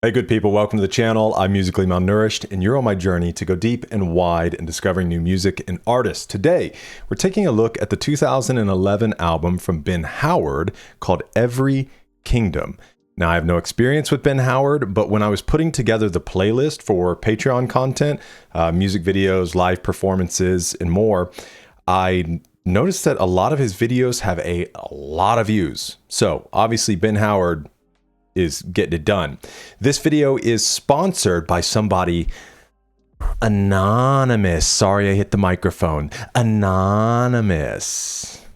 Hey good people, welcome to the channel. I'm Musically Malnourished and you're on my journey to go deep and wide in discovering new music and artists. Today, we're taking a look at the 2011 album from Ben Howard called Every Kingdom. Now, I have no experience with Ben Howard, but when I was putting together the playlist for Patreon content, music videos, live performances, and more, I noticed that a lot of his videos have a lot of views. So obviously Ben Howard is getting it done. This video is sponsored by somebody anonymous. Sorry, I hit the microphone. Anonymous.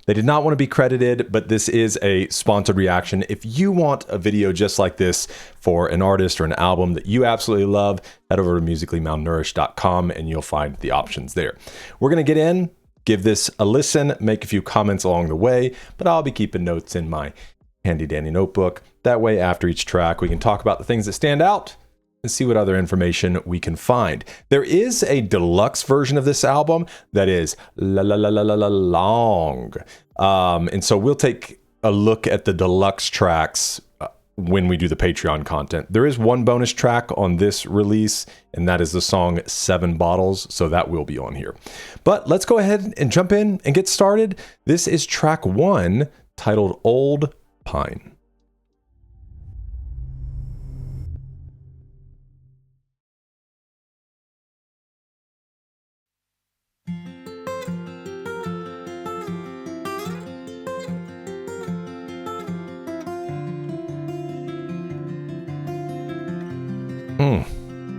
They did not want to be credited, but this is a sponsored reaction. If you want a video just like this for an artist or an album that you absolutely love, head over to musicallymalnourished.com and you'll find the options there. We're going to get in, give this a listen, make a few comments along the way, but I'll be keeping notes in my handy dandy notebook. That way, after each track, we can talk about the things that stand out and see what other information we can find. There is a deluxe version of this album that is long. And so we'll take a look at the deluxe tracks when we do the Patreon content. There is one bonus track on this release, and that is the song 7 Bottles, so that will be on here. But let's go ahead and jump in and get started. This is track 1, titled Old Pine.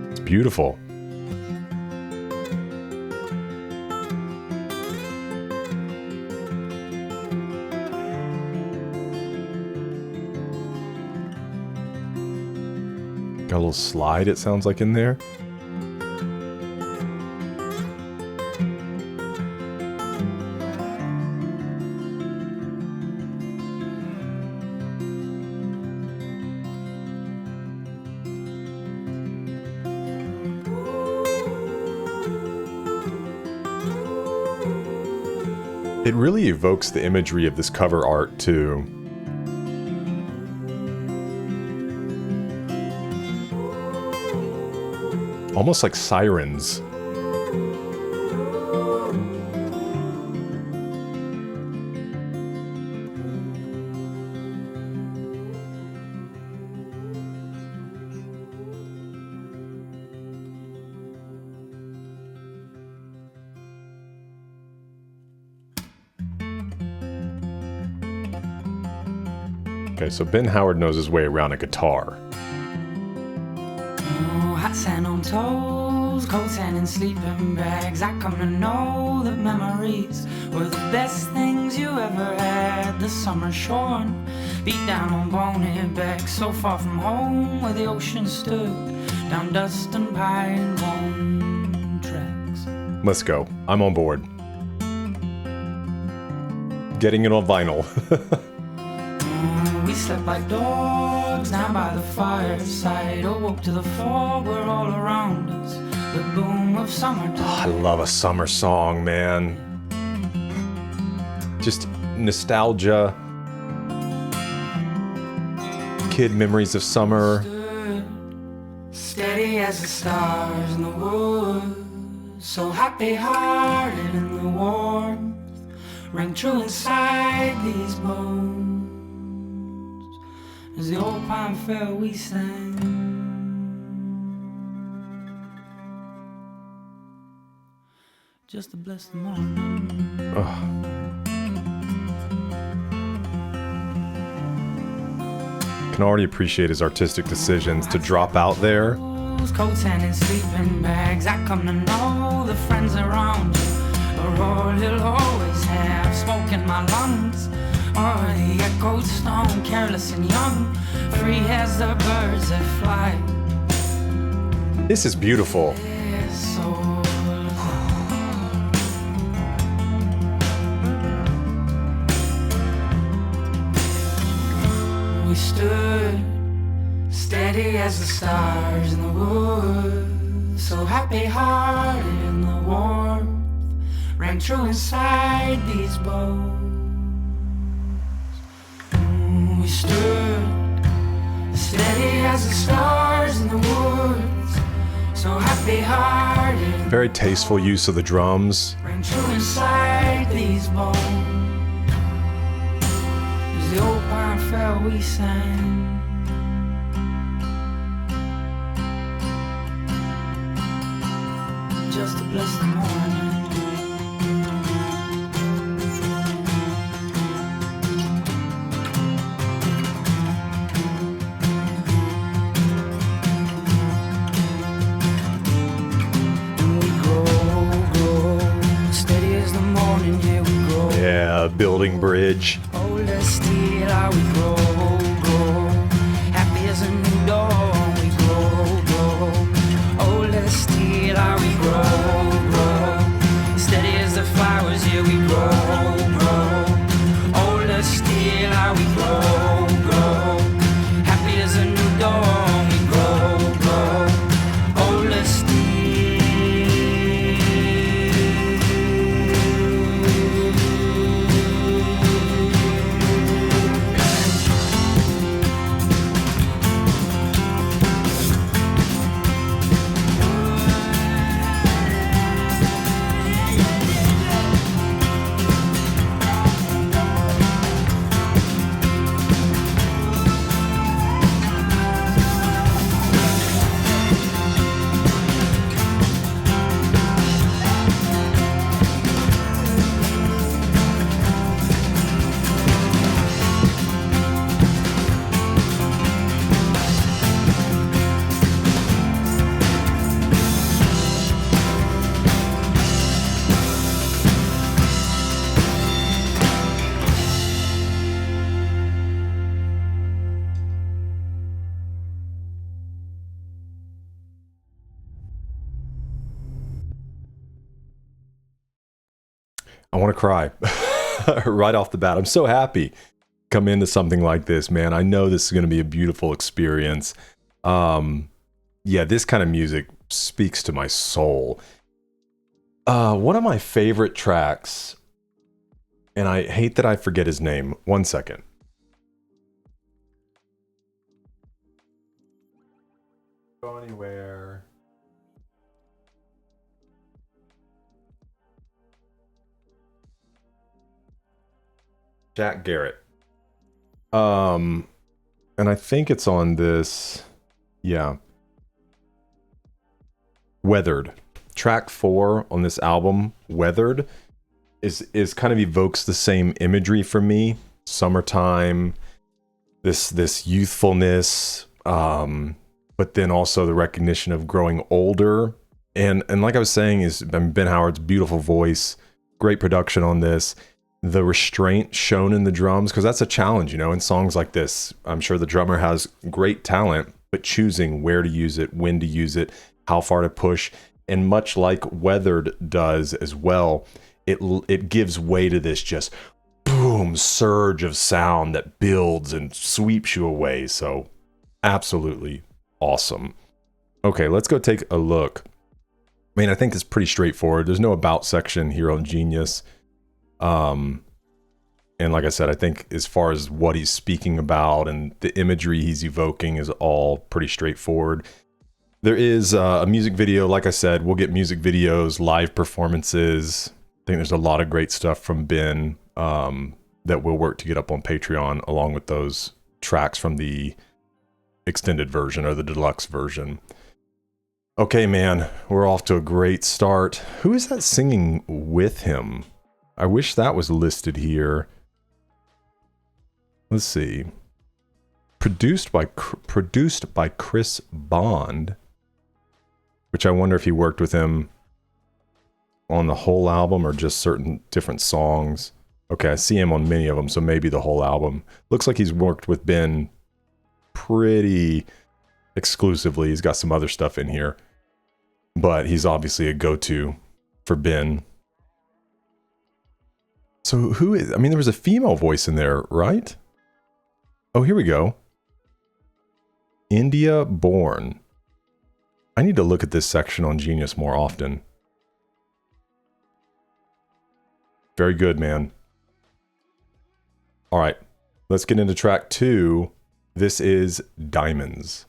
It's beautiful. Got a little slide, it sounds like, in there. It really evokes the imagery of this cover art too. Almost like sirens. Okay, so Ben Howard knows his way around a guitar. Oh, hot sand on toes, cold sand in sleeping bags. I come to know that memories were the best things you ever had. The summer shorn, beat down on bonehead backs, so far from home where the ocean stood, down dust and pine bone tracks. Let's go. I'm on board. Getting it on vinyl. We slept like dogs down by the fireside, awoke to the fog were all around us, the boom of summertime. Oh, I love a summer song, man. Just nostalgia. Kid memories of summer. Steady as the stars in the woods, so happy-hearted in the warmth, rang true inside these bones. As the old pine fell, we sang. Just to bless the morning. Oh. Can already appreciate his artistic decisions to drop out there. Coats and sleeping bags. I come to know the friends around you are all you'll always have. Smoke in my lungs, or the echoed stone, careless and young, free as the birds that fly. This is beautiful. We stood steady as the stars in the woods, so happy-hearted in the warmth, rang true inside these bones. We stood steady as the stars hearted. Very tasteful use of the drums. Ring true inside these bones. As the old pine fell, we sang. Just to bless the morning. Yeah, building bridge. Older still, how we grow, grow. Happy as a new dawn, we grow, grow. Older still, how we grow, grow. Steady as the flowers, here we grow, grow. Older still, how we grow, grow. Happy as a new dawn, we grow, grow. Older still. I want to cry right off the bat. I'm so happy come into something like this, man. I know this is going to be a beautiful experience. Yeah, this kind of music speaks to my soul. One of my favorite tracks, and I hate that I forget his name. 1 second. Go anywhere. Jack Garrett. And I think it's on this, yeah. Weathered. Track 4 on this album, Weathered, is kind of evokes the same imagery for me. Summertime, this youthfulness, but then also the recognition of growing older. And like I was saying, is Ben Howard's beautiful voice, great production on this. The restraint shown in the drums, because that's a challenge, you know, in songs like this. I'm sure the drummer has great talent, but choosing where to use it, when to use it, how far to push, and much like Weathered does as well, it gives way to this just boom surge of sound that builds and sweeps you away. So absolutely awesome. Okay, let's go take a look. I mean, I think it's pretty straightforward. There's no about section here on Genius. And like I said, I think as far as what he's speaking about and the imagery he's evoking is all pretty straightforward. There is a music video. Like I said, we'll get music videos, live performances. I think there's a lot of great stuff from Ben that we'll work to get up on Patreon, along with those tracks from the extended version or the deluxe version. Okay, man, we're off to a great start. Who is that singing with him? I wish that was listed here. Let's see. Produced by Chris Bond, which I wonder if he worked with him on the whole album or just certain different songs. Okay, I see him on many of them, so maybe the whole album. Looks like he's worked with Ben pretty exclusively. He's got some other stuff in here, but he's obviously a go-to for Ben. So who is, I mean, there was a female voice in there, right? Oh, here we go. India Born. I need to look at this section on Genius more often. Very good, man. All right, let's get into track 2. This is Diamonds.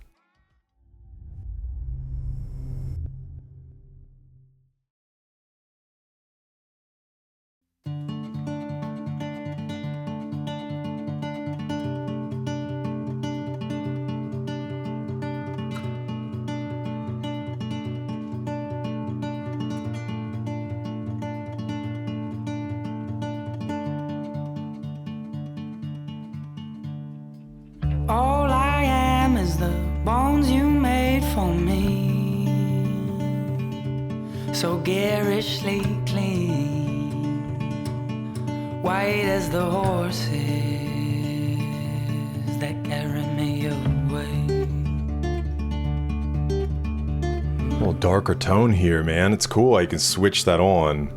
for me, so garishly clean, white as the horses that carry me away. A little darker tone here, man. It's cool. I can switch that on.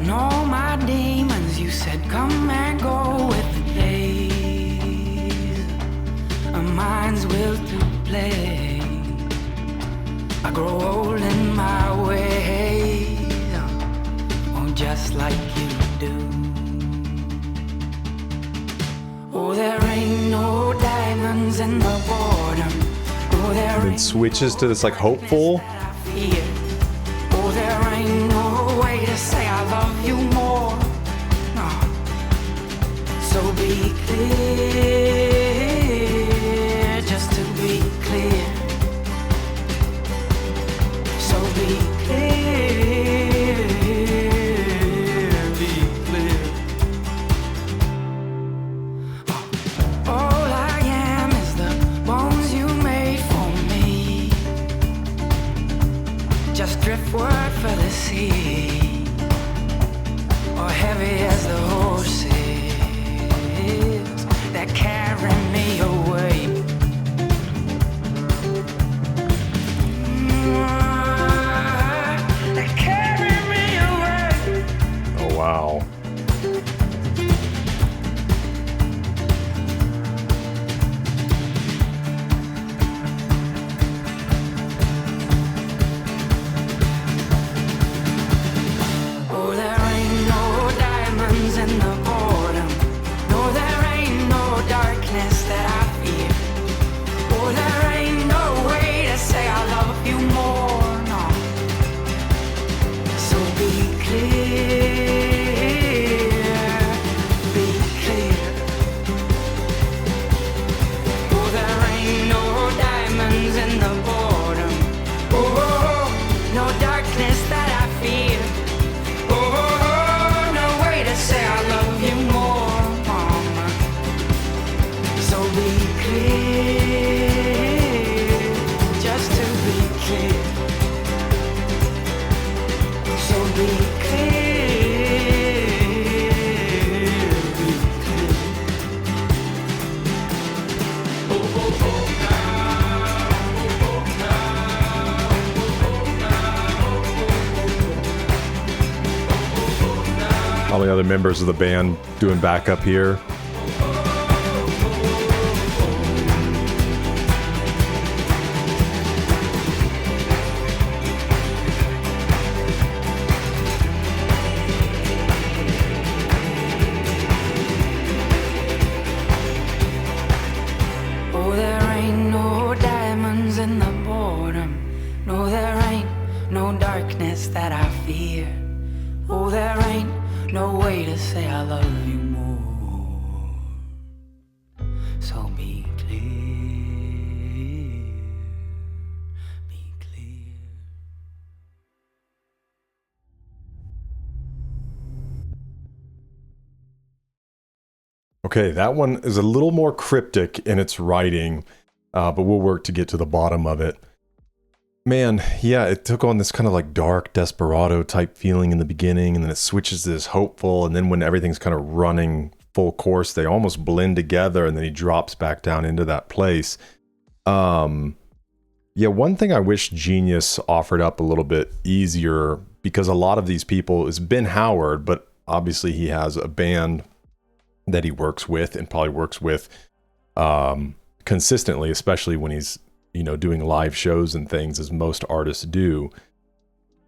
No, my demons, you said come and go with the days. Our minds will to play. I grow old in my ways, oh, just like you do. Oh, there ain't no diamonds in the boredom. Oh, there And then switches to this like hopeful. Oh, there ain't no way to say I love you more. No. So be clear, just to be clear. So be clear, be clear. All I am is the bones you made for me. Just driftwood for the sea, or heavy as the horses that carry me away. That carry me away. Oh, wow. Oh, there ain't no diamonds in the boredom. No, there ain't no darkness that I fear. Oh, there ain't no way to say I love you more. No. So be clear, be clear. Oh, there ain't no diamonds in the boredom. Oh, no darkness that I fear. Oh, no way to say I love you more, mama. So be clear, just to be clear. So be clear, be clear. All the other members of the band doing backup here. Oh, there ain't no diamonds in the boredom. No, there ain't no darkness that I fear. Oh, there ain't no way to say I love you more. So be clear, be clear. Okay, that one is a little more cryptic in its writing, but we'll work to get to the bottom of it. Man, yeah, it took on this kind of like dark desperado type feeling in the beginning, and then it switches to this hopeful, and then when everything's kind of running full course, they almost blend together, and then he drops back down into that place. Yeah, one thing I wish Genius offered up a little bit easier, because a lot of these people is Ben Howard, but obviously he has a band that he works with and probably works with consistently, especially when he's, you know, doing live shows and things, as most artists do.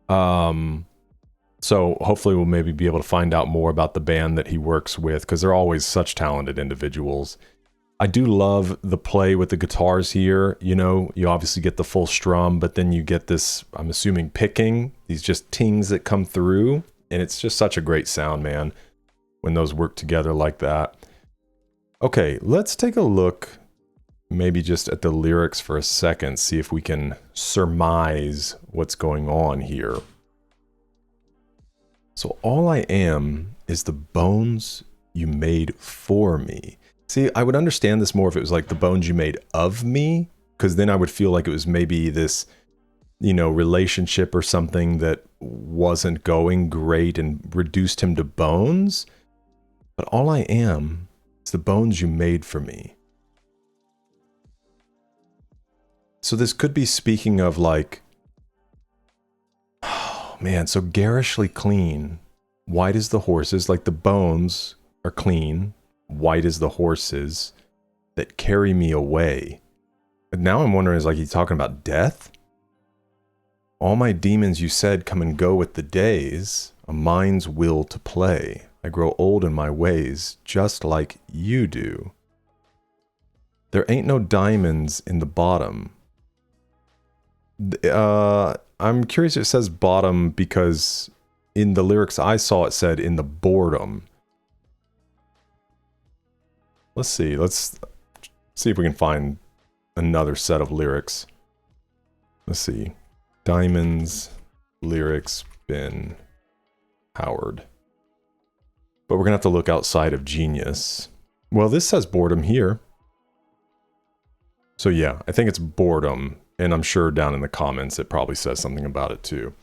So hopefully we'll maybe be able to find out more about the band that he works with, because they're always such talented individuals. I do love the play with the guitars here. You know, you obviously get the full strum, but then you get this, I'm assuming, picking, these just tings that come through, and it's just such a great sound, man, when those work together like that. Okay, let's take a look maybe just at the lyrics for a second, see if we can surmise what's going on here. So all I am is the bones you made for me. See, I would understand this more if it was like the bones you made of me, because then I would feel like it was maybe this, you know, relationship or something that wasn't going great and reduced him to bones. But all I am is the bones you made for me. So this could be speaking of like, oh man, so garishly clean, white as the horses, like the bones are clean, white as the horses that carry me away. And now I'm wondering, is like he's talking about death? All my demons, you said, come and go with the days, a mind's will to play. I grow old in my ways, just like you do. There ain't no diamonds in the bottom. I'm curious if it says bottom because in the lyrics I saw it said in the boredom. Let's see if we can find another set of lyrics. Let's see. Diamonds, lyrics, Ben Howard. But we're gonna have to look outside of Genius. Well, this says boredom here. So yeah, I think it's boredom. And I'm sure down in the comments, it probably says something about it too.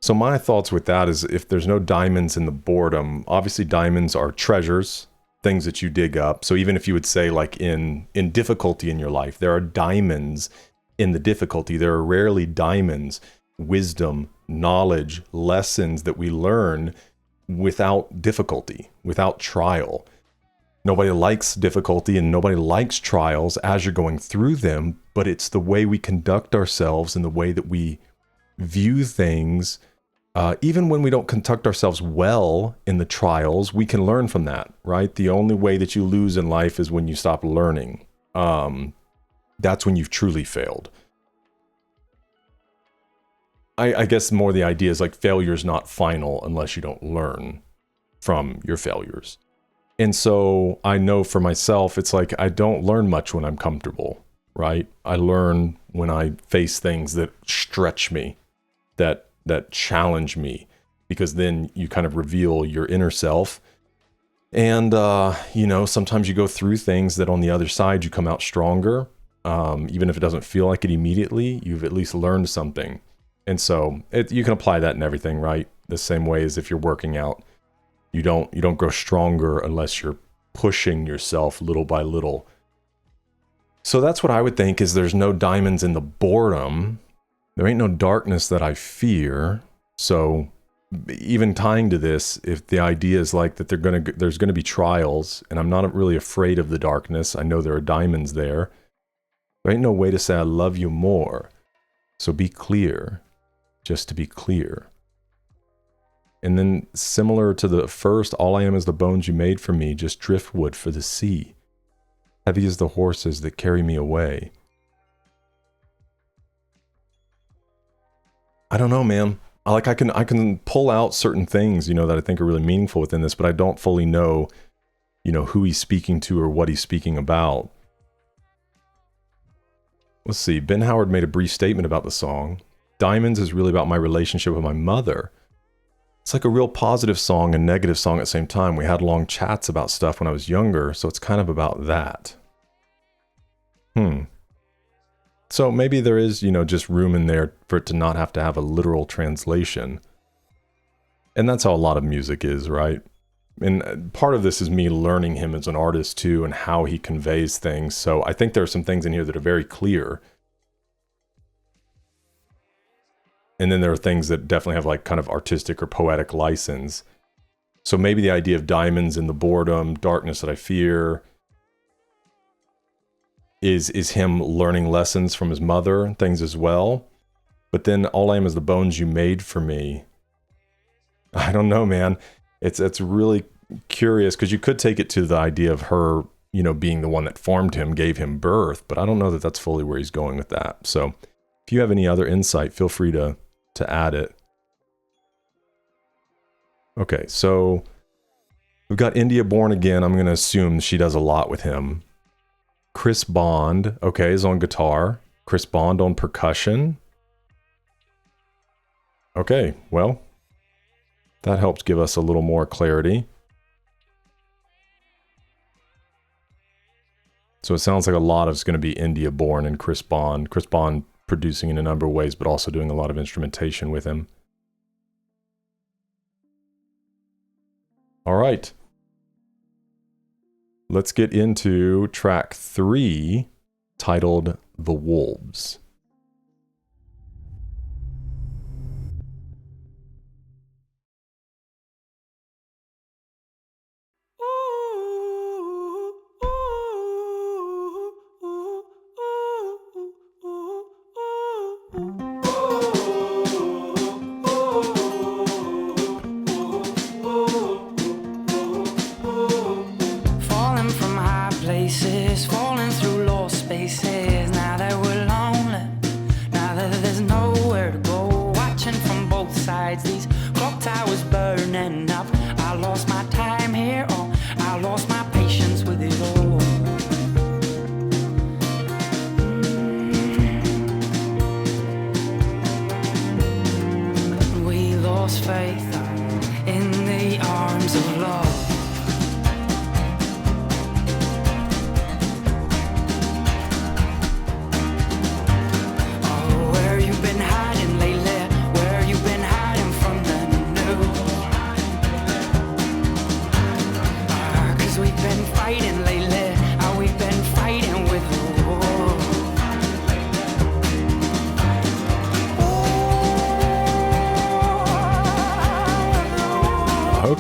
So my thoughts with that is if there's no diamonds in the boredom, obviously diamonds are treasures, things that you dig up. So even if you would say like in difficulty in your life, there are diamonds in the difficulty. There are rarely diamonds, wisdom, knowledge, lessons that we learn without difficulty, without trial. Nobody likes difficulty and nobody likes trials as you're going through them, but it's the way we conduct ourselves and the way that we view things. Even when we don't conduct ourselves well in the trials, we can learn from that, right? The only way that you lose in life is when you stop learning. That's when you've truly failed. I guess more the idea is like failure is not final unless you don't learn from your failures. And so I know for myself, it's like I don't learn much when I'm comfortable, right? I learn when I face things that stretch me, that challenge me, because then you kind of reveal your inner self. And, you know, sometimes you go through things that on the other side, you come out stronger. Even if it doesn't feel like it immediately, you've at least learned something. And so you can apply that in everything, right? The same way as if you're working out. You don't grow stronger unless you're pushing yourself little by little. So that's what I would think is there's no diamonds in the boredom. There ain't no darkness that I fear. So even tying to this, if the idea is like that there's gonna be trials, and I'm not really afraid of the darkness. I know there are diamonds there. There ain't no way to say I love you more. So be clear, just to be clear. And then similar to the first, all I am is the bones you made for me, just driftwood for the sea. Heavy as the horses that carry me away. I don't know, man. I can pull out certain things, you know, that I think are really meaningful within this, but I don't fully know, you know, who he's speaking to or what he's speaking about. Let's see. Ben Howard made a brief statement about the song. Diamonds is really about my relationship with my mother. It's like a real positive song and negative song at the same time. We had long chats about stuff when I was younger, so it's kind of about that. So maybe there is, you know, just room in there for it to not have to have a literal translation. And that's how a lot of music is, right? And part of this is me learning him as an artist too and how he conveys things. So I think there are some things in here that are very clear. And then there are things that definitely have like kind of artistic or poetic license. So maybe the idea of diamonds in the boredom, darkness that I fear, is him learning lessons from his mother and things as well. But then all I am is the bones you made for me. I don't know, man. It's really curious because you could take it to the idea of her, you know, being the one that formed him, gave him birth, but I don't know that that's fully where he's going with that. So if you have any other insight, feel free to add it. Okay, so we've got India Born Again. I'm going to assume she does a lot with him. Chris Bond, okay, is on guitar. Chris Bond on percussion. Okay, well, That helped give us a little more clarity. So it sounds like a lot of it's going to be India-born and Chris Bond. Chris Bond producing in a number of ways, but also doing a lot of instrumentation with him. All right. Let's get into track 3, titled The Wolves.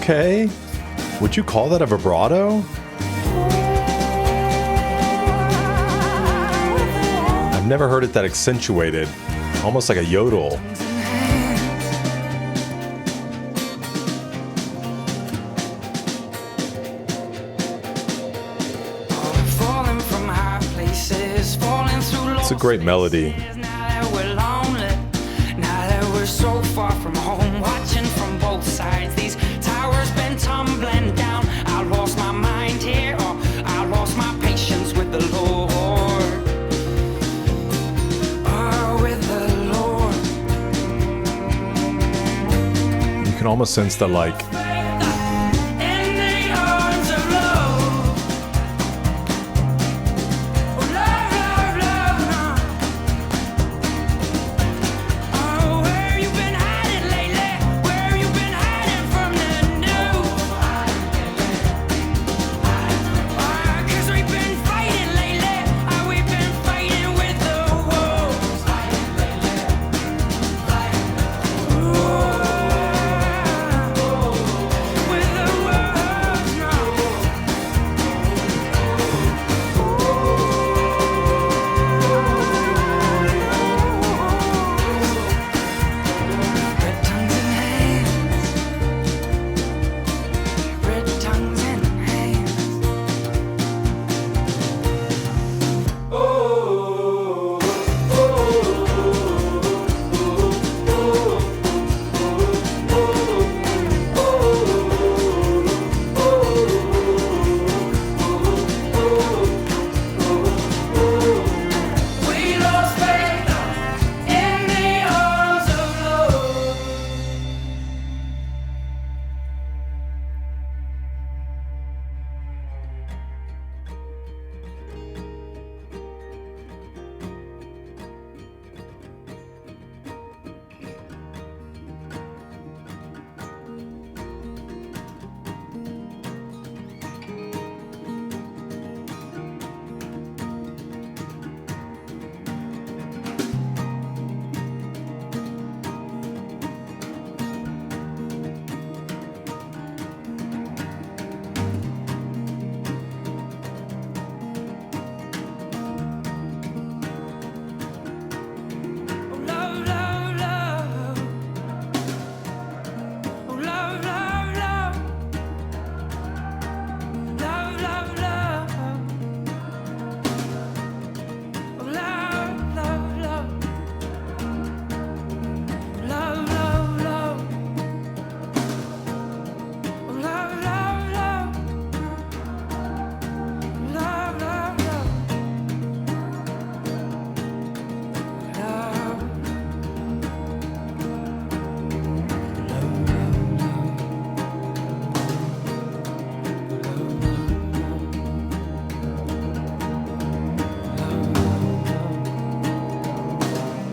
Okay. Would you call that a vibrato? I've never heard it that accentuated. Almost like a yodel. It's a great melody. You can almost sense the like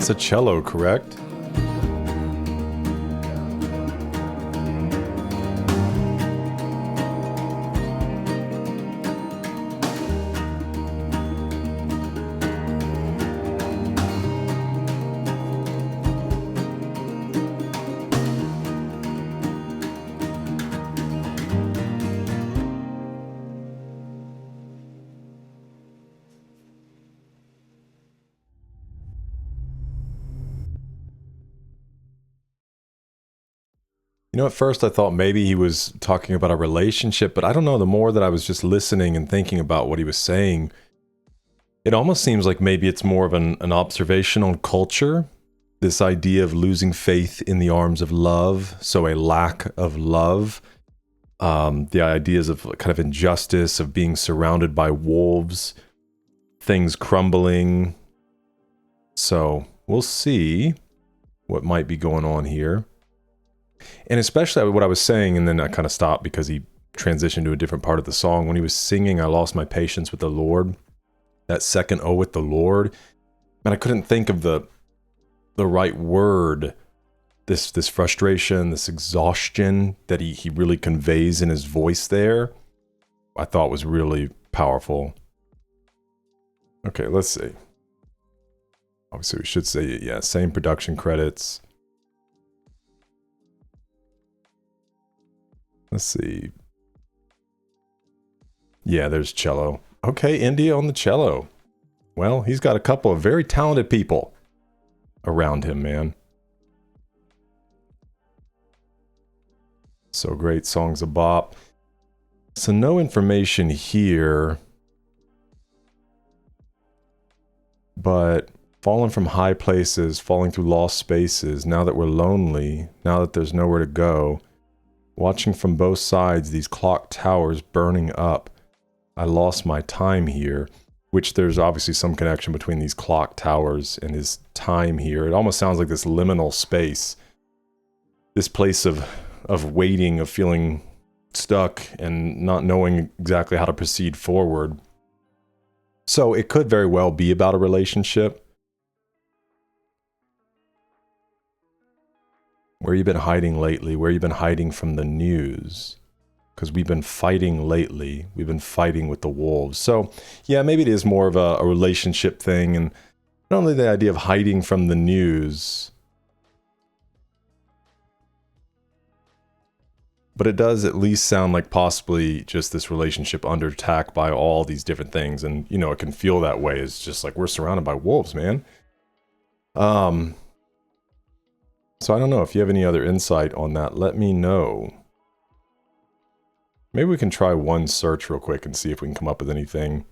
It's a cello, correct? You know, at first I thought maybe he was talking about a relationship, but I don't know, the more that I was just listening and thinking about what he was saying, it almost seems like maybe it's more of an observation on culture. This idea of losing faith in the arms of love, so a lack of love. The ideas of kind of injustice, of being surrounded by wolves, things crumbling. So we'll see what might be going on here. And especially what I was saying, and then I kind of stopped because he transitioned to a different part of the song. When he was singing, I lost my patience with the Lord. That second, oh, with the Lord. And I couldn't think of the right word. This frustration, this exhaustion that he really conveys in his voice there, I thought was really powerful. Okay, let's see. Obviously, we should say, yeah, same production credits. Let's see. Yeah, there's cello. Okay, India on the cello. Well, he's got a couple of very talented people around him, man. So great, Song's a bop. So no information here. But falling from high places, falling through lost spaces, now that we're lonely, now that there's nowhere to go, watching from both sides, these clock towers burning up. I lost my time here, which there's obviously some connection between these clock towers and his time here. It almost sounds like this liminal space. This place of waiting, of feeling stuck and not knowing exactly how to proceed forward. So it could very well be about a relationship. Where you been hiding lately? Where you been hiding from the news? Because we've been fighting lately. We've been fighting with the wolves. So yeah, maybe it is more of a relationship thing. And not only the idea of hiding from the news, but it does at least sound like possibly just this relationship under attack by all these different things. And, you know, it can feel that way. It's just like we're surrounded by wolves, man. So I don't know if you have any other insight on that. Let me know. Maybe we can try one search real quick and see if we can come up with anything.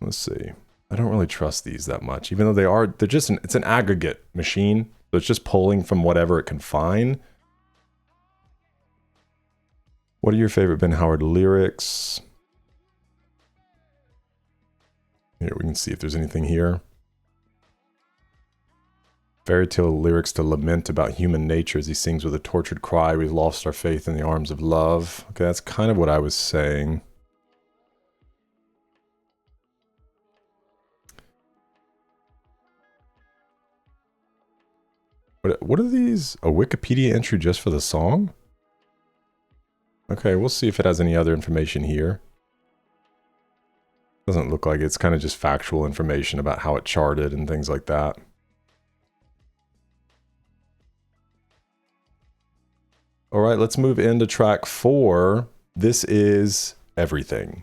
Let's see. I don't really trust these that much, even though they're just it's an aggregate machine. So it's just pulling from whatever it can find. What are your favorite Ben Howard lyrics? Here, we can see if there's anything here. Fairy tale lyrics to lament about human nature as he sings with a tortured cry, we've lost our faith in the arms of love. Okay, that's kind of what I was saying. What are these? A Wikipedia entry just for the song? Okay, we'll see if it has any other information here. Doesn't look like it. It's kind of just factual information about how it charted and things like that. All right, let's move into track 4. This is Everything.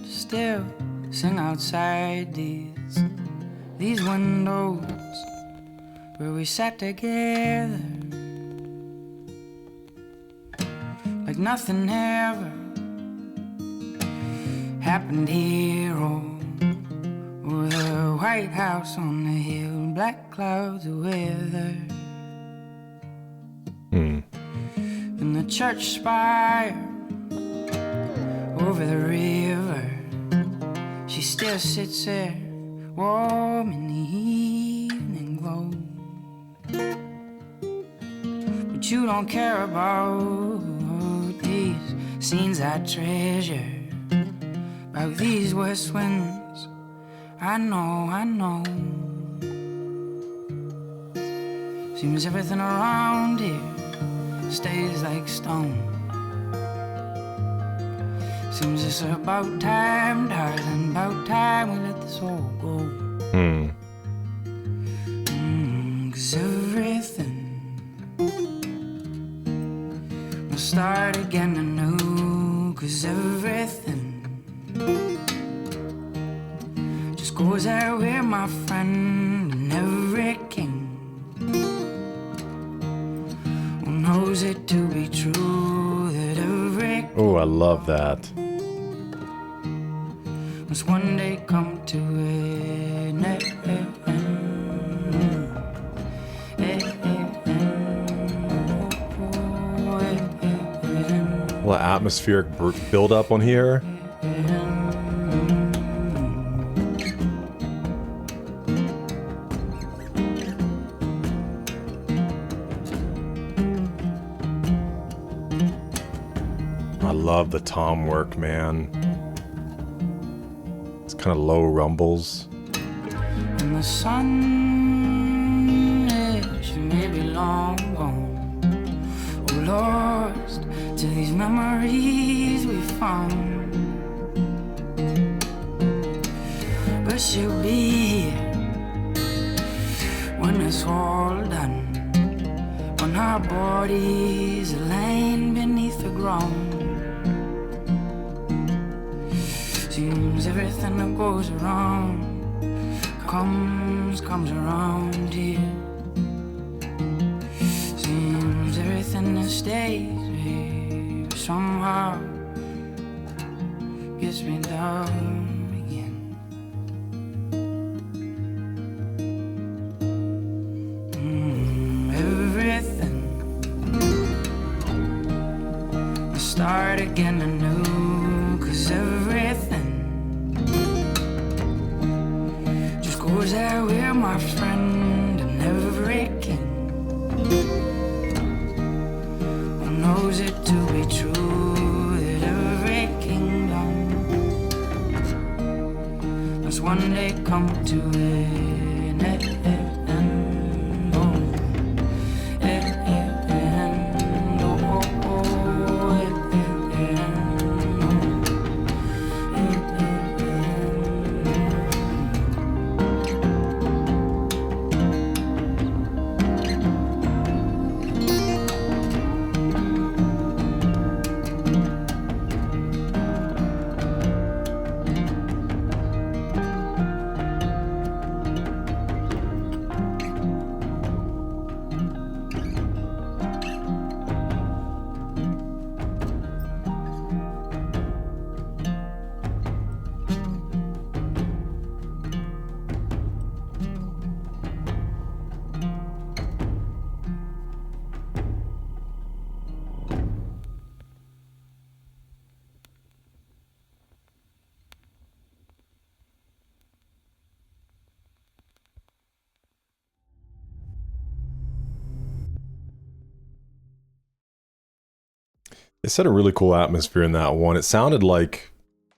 Still sing outside these windows where we sat together, like nothing ever happened here. Or the White House on the hill, black clouds of weather. And the church spire over the river, she still sits there, warm in the evening glow. But you don't care about these scenes I treasure, about these west winds, I know. Seems everything around here stays like stone. Seems it's about time, darling, about time we let this all go. 'Cause everything will start again anew. 'Cause everything just goes out with my friend, and every king knows it to be true that every Oh, I love that. must one day come to an end. A little atmospheric build up on here. I love the tom work, man. It's kind of low rumbles. And the sun, she may be long gone, or lost to these memories we found. But she'll be here when it's all done, when our bodies are laying beneath the ground. Seems everything that goes around comes around here. Seems everything that stays here somehow gets me down again. Everything will start again anew. 'Cause everything goes out with my friend, and every king who knows it to be true that every kingdom must one day come to an end. It set a really cool atmosphere in that one. It sounded like,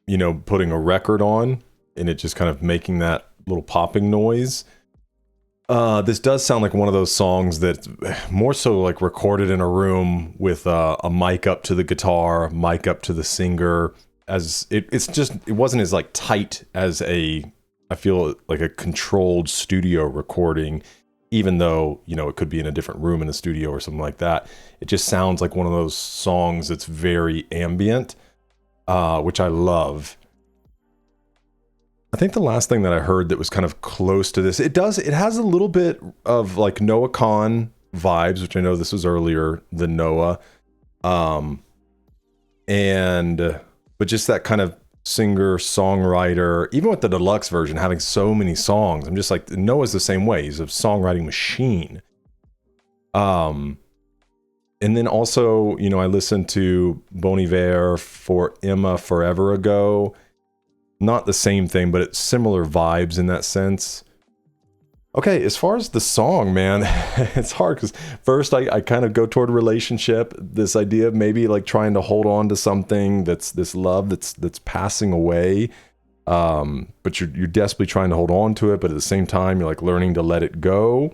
you know, putting a record on and it just kind of making that little popping noise. This does sound like one of those songs that more so like recorded in a room with a mic up to the guitar, mic up to the singer. As it wasn't as like tight as I feel like a controlled studio recording, even though, you know, it could be in a different room in the studio or something like that. It just sounds like one of those songs that's very ambient, which I love. I think the last thing that I heard that was kind of close to this, it has a little bit of like INNOCN vibes, which I know this was earlier than Noah. But just that kind of singer songwriter, even with the deluxe version having so many songs, I'm just like, Noah's the same way. He's a songwriting machine. And then also, you know, I listened to Bon Iver for Emma Forever Ago. Not the same thing, but it's similar vibes in that sense. Okay, as far as the song, man, it's hard because first I kind of go toward relationship, this idea of maybe like trying to hold on to something that's this love that's passing away, but you're desperately trying to hold on to it, but at the same time you're like learning to let it go.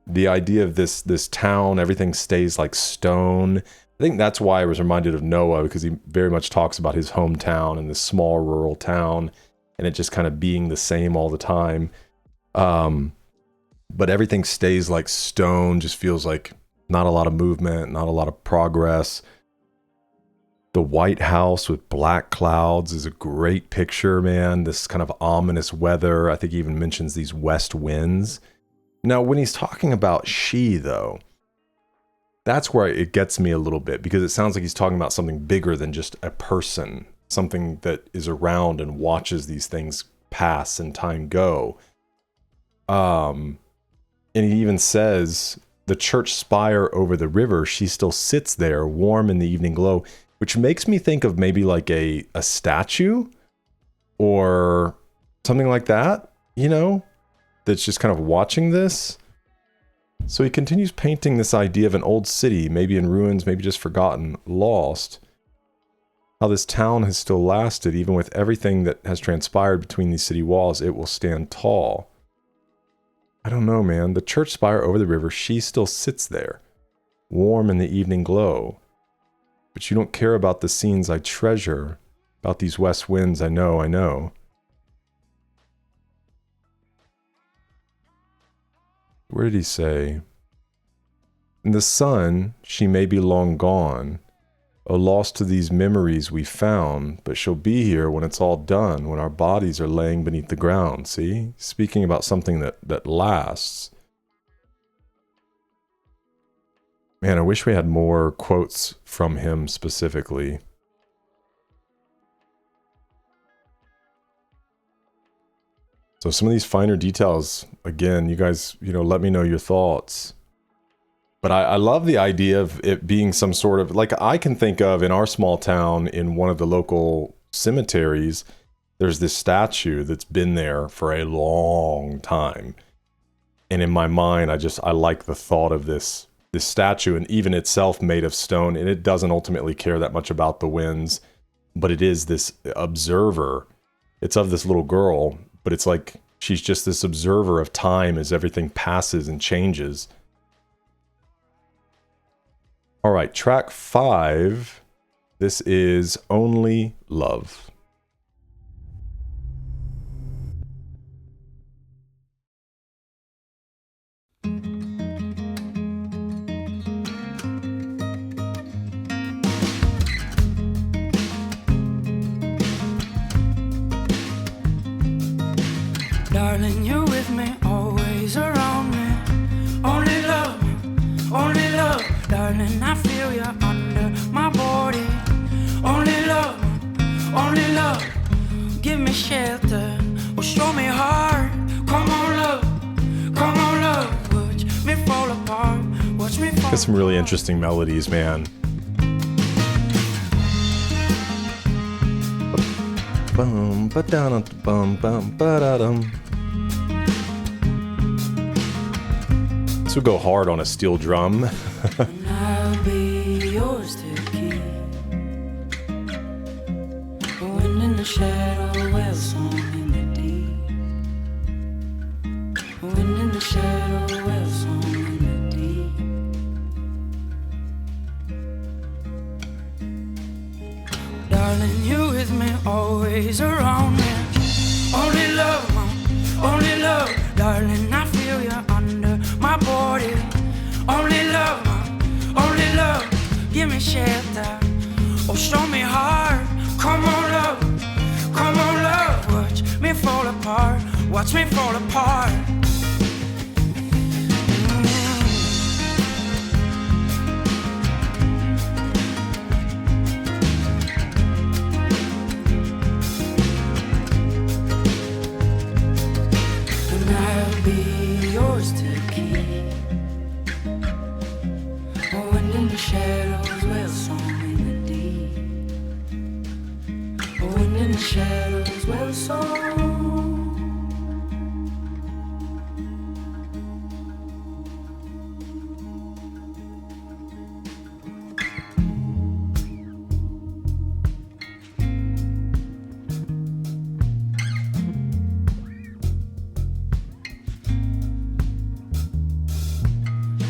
The idea of this town, everything stays like stone. I think that's why I was reminded of Noah, because he very much talks about his hometown and this small rural town, and it just kind of being the same all the time. But everything stays like stone, just feels like not a lot of movement, not a lot of progress. The White House with black clouds is a great picture, man. This kind of ominous weather. I think he even mentions these west winds. Now, when he's talking about she, though, that's where it gets me a little bit, because it sounds like he's talking about something bigger than just a person, something that is around and watches these things pass and time go. And he even says, the church spire over the river, she still sits there, warm in the evening glow, which makes me think of maybe like a statue or something like that, you know, that's just kind of watching this. So he continues painting this idea of an old city, maybe in ruins, maybe just forgotten, lost. How this town has still lasted, even with everything that has transpired between these city walls, it will stand tall. I don't know, man. The church spire over the river, she still sits there, warm in the evening glow. But you don't care about the scenes I treasure, about these west winds I know. Where did he say? In the sun, she may be long gone, a loss to these memories we found, but she'll be here when it's all done, when our bodies are laying beneath the ground, see? Speaking about something that lasts. Man, I wish we had more quotes from him specifically. So some of these finer details, again, you guys, you know, let me know your thoughts. But I love the idea of it being some sort of, like I can think of in our small town, in one of the local cemeteries, there's this statue that's been there for a long time. And in my mind, I like the thought of this statue, and even itself made of stone, and it doesn't ultimately care that much about the winds, but it is this observer. It's of this little girl, but it's like she's just this observer of time as everything passes and changes. All right, track 5. This is Only Love. Darling, you're with me, always around me. Only love, only love. Darling, I feel you under my body. Only love. Give me shelter, or show me heart. Come on, love. Watch me fall apart. Watch me fall apart. Got some really interesting melodies, man. Bum ba da bum bum ba da dum. This would go hard on a steel drum. And I'll be yours to keep. Wind in the shadow, well song in the deep. Wind in the shadow, well song in the deep. Darling, you with me, always around me. Only love, darling, I feel you under my body. Only love, give me shelter, or show me heart. Come on, love, watch me fall apart. Watch me fall apart. be yours to keep. A wind in the shadows, well song in the deep. A wind in the shadows, well song.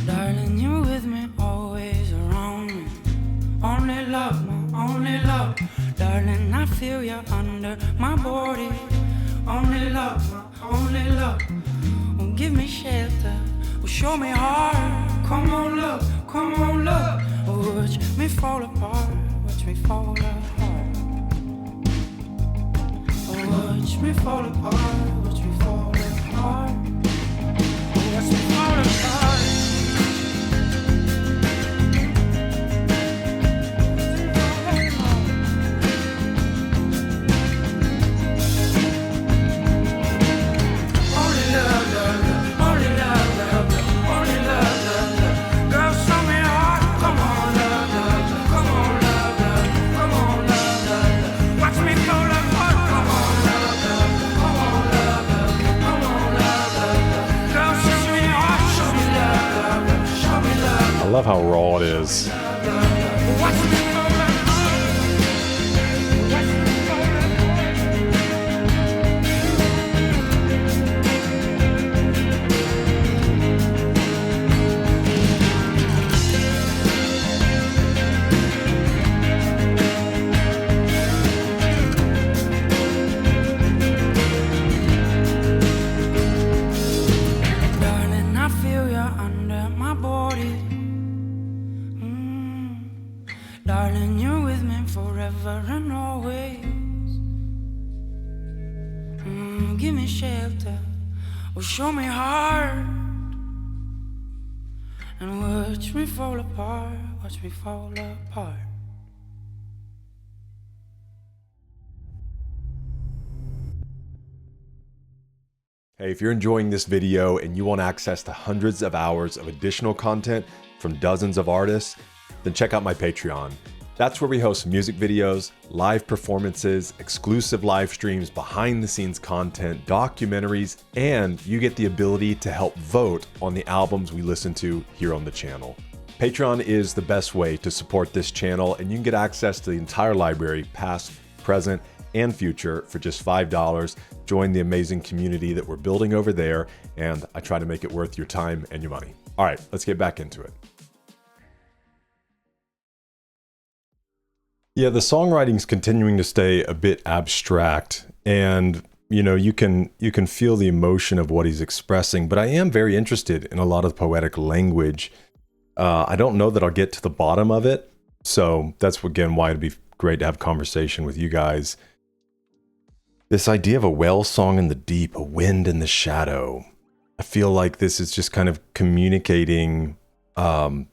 Darling, you're with me, always around me. Only love, my only love. Darling, I feel you under my body. Only love, my only love. Oh, give me shelter, oh, show me heart. Come on, love, come on, love. Oh, watch me fall apart, watch me fall apart. Oh, watch me fall apart, watch me fall apart. Oh, watch me fall apart. I love how raw it is. Darling, I feel you under my body. Darling, you're with me forever and always. Give me shelter, or show me heart. And watch me fall apart, watch me fall apart. Hey, if you're enjoying this video and you want access to hundreds of hours of additional content from dozens of artists, then check out my Patreon. That's where we host music videos, live performances, exclusive live streams, behind the scenes content, documentaries, and you get the ability to help vote on the albums we listen to here on the channel. Patreon is the best way to support this channel, and you can get access to the entire library, past, present, and future for just $5. Join the amazing community that we're building over there, and I try to make it worth your time and your money. All right, let's get back into it. Yeah, the songwriting's continuing to stay a bit abstract, and you can feel the emotion of what he's expressing, but I am very interested in a lot of poetic language. I don't know that I'll get to the bottom of it, so that's again why it'd be great to have a conversation with you guys. This idea of a well song in the deep, a wind in the shadow. I feel like this is just kind of communicating, man,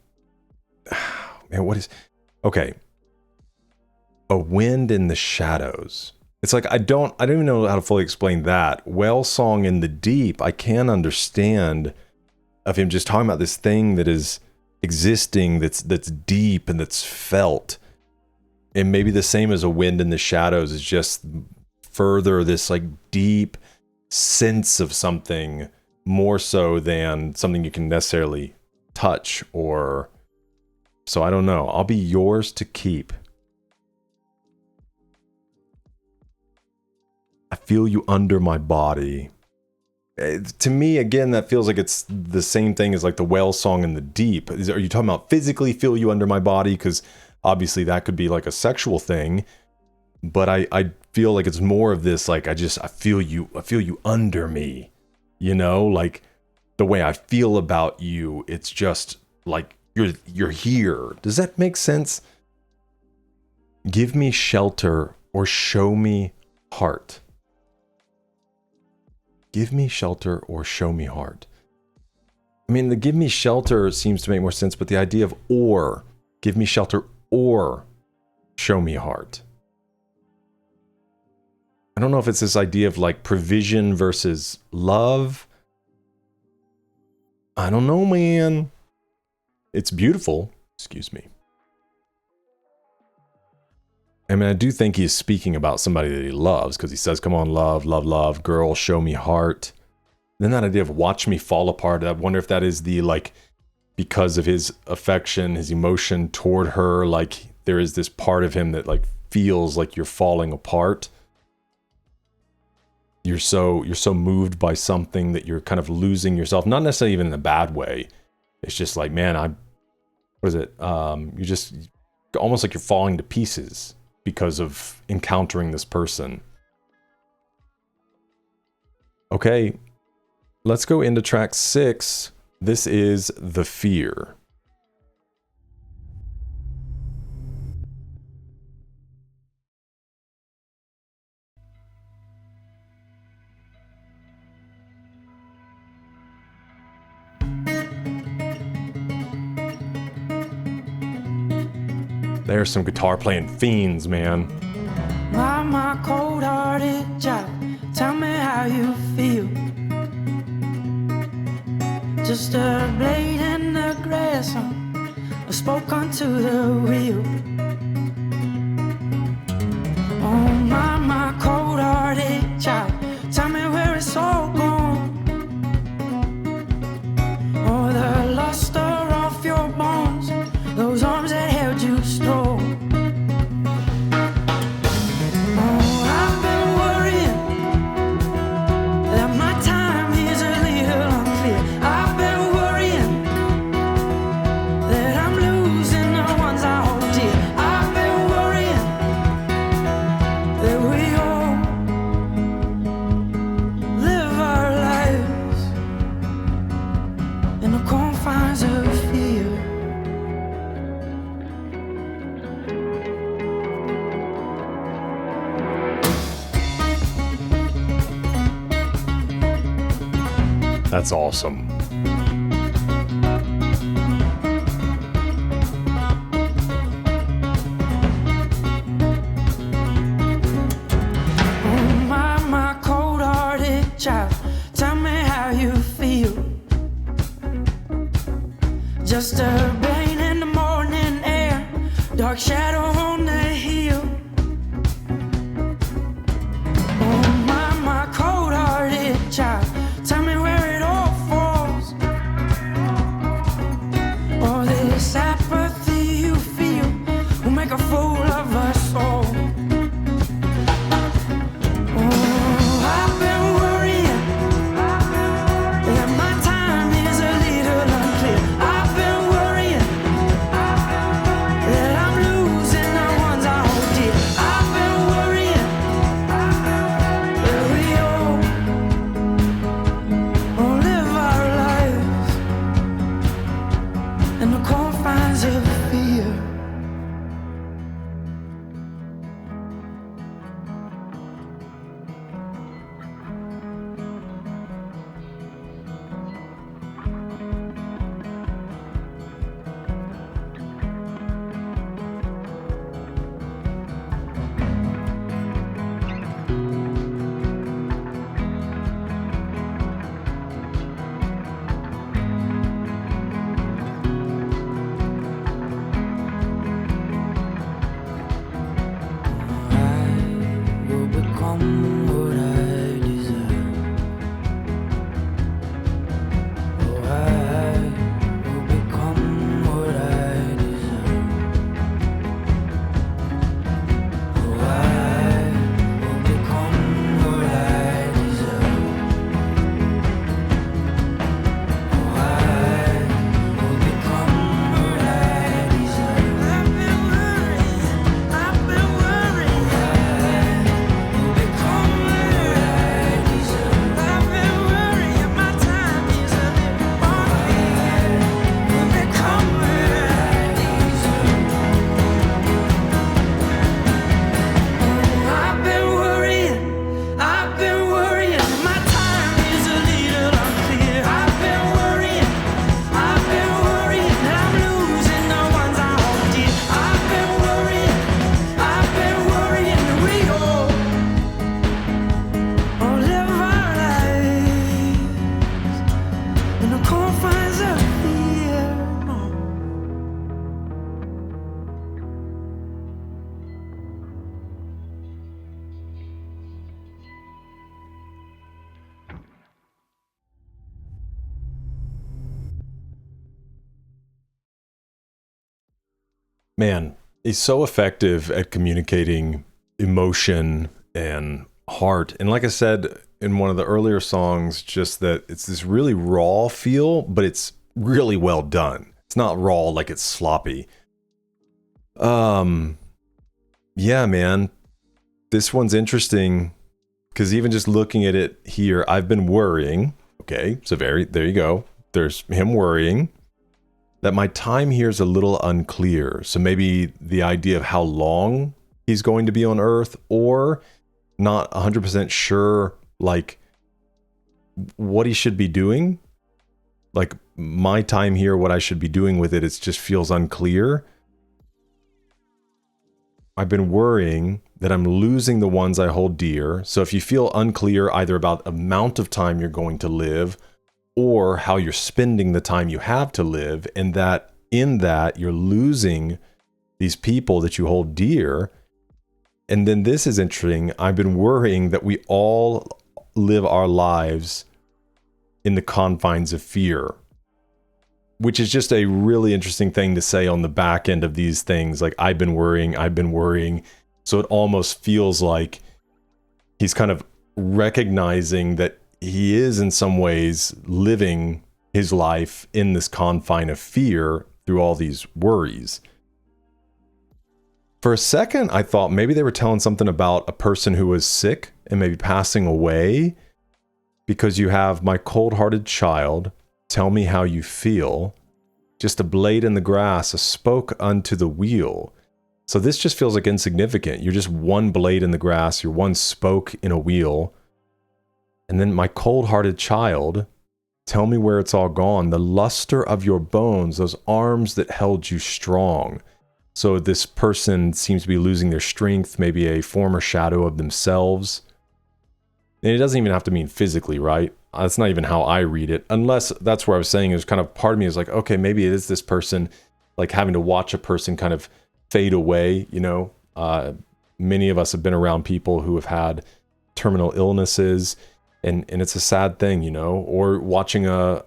okay. A wind in the shadows. It's like, I don't even know how to fully explain that. Well song in the deep, I can understand of him just talking about this thing that is existing, that's deep and that's felt. And maybe the same as a wind in the shadows is just further this like deep sense of something, more so than something you can necessarily touch or... So I don't know. I'll be yours to keep. I feel you under my body. To me, again, that feels like it's the same thing as like the whale song in the deep. Are you talking about physically feel you under my body? Because obviously that could be like a sexual thing. But I feel like it's more of this, like I feel you under me. Like the way I feel about you, it's just like you're here. Does that make sense? Give me shelter or show me heart. Give me shelter or show me heart. I mean, the give me shelter seems to make more sense, but the idea of or, give me shelter or show me heart. I don't know if it's this idea of like provision versus love. I don't know, man. It's beautiful. Excuse me. I mean, I do think he's speaking about somebody that he loves, because he says, come on, love, love, love, girl, show me heart. Then that idea of watch me fall apart, I wonder if that is the, like, because of his affection, his emotion toward her, like, there is this part of him that, like, feels like you're falling apart. You're so moved by something that you're kind of losing yourself, not necessarily even in a bad way. It's just like, man, what is it? You're just almost like you're falling to pieces because of encountering this person. Okay, let's go into track 6. This is The Fear. There's some guitar playing fiends, man. My cold-hearted child, tell me how you feel. Just a blade in the grass, I spoke onto the wheel. Oh, my cold-hearted child, tell me where it's all gone. Oh, the luster off your bones, those arms that held you strong. Oh, I've been worrying that my time is a little unclear. I've been worrying that I'm losing the ones I hold dear. I've been worrying that we all live our lives in the confines of fear. That's awesome. Oh, my cold-hearted child, tell me how you feel. Just a rain in the morning air, dark shadow on the hill. Oh, my cold-hearted child, tell me where it all falls. Oh, this apathy you feel will make a fool of us all. Oh, I've been worrying that my time is a little unclear. I've been worrying that I'm losing Man, he's so effective at communicating emotion and heart. And like I said in one of the earlier songs, just that it's this really raw feel, but it's really well done. It's not raw like it's sloppy. Yeah, man, this one's interesting because even just looking at it here, I've been worrying. Okay, so there you go. There's him worrying that my time here is a little unclear. So maybe the idea of how long he's going to be on Earth, or not 100% sure, like what he should be doing. Like my time here, what I should be doing with it, it just feels unclear. I've been worrying that I'm losing the ones I hold dear. So if you feel unclear either about the amount of time you're going to live or how you're spending the time you have to live, and that in that you're losing these people that you hold dear. And then this is interesting. I've been worrying that we all live our lives in the confines of fear, which is just a really interesting thing to say on the back end of these things. Like, I've been worrying. So it almost feels like he's kind of recognizing that he is in some ways living his life in this confine of fear through all these worries. For a second, I thought maybe they were telling something about a person who was sick and maybe passing away, because you have my cold-hearted child, tell me how you feel, just a blade in the grass, a spoke unto the wheel. So this just feels like insignificant. You're just one blade in the grass, you're one spoke in a wheel. And then my cold-hearted child, tell me where it's all gone. The luster of your bones, those arms that held you strong. So this person seems to be losing their strength, maybe a former shadow of themselves. And it doesn't even have to mean physically, right? That's not even how I read it. Unless that's where I was saying, it was kind of part of me is like, okay, maybe it is this person, like having to watch a person kind of fade away, you know? Many of us have been around people who have had terminal illnesses, and it's a sad thing, you know? Or watching a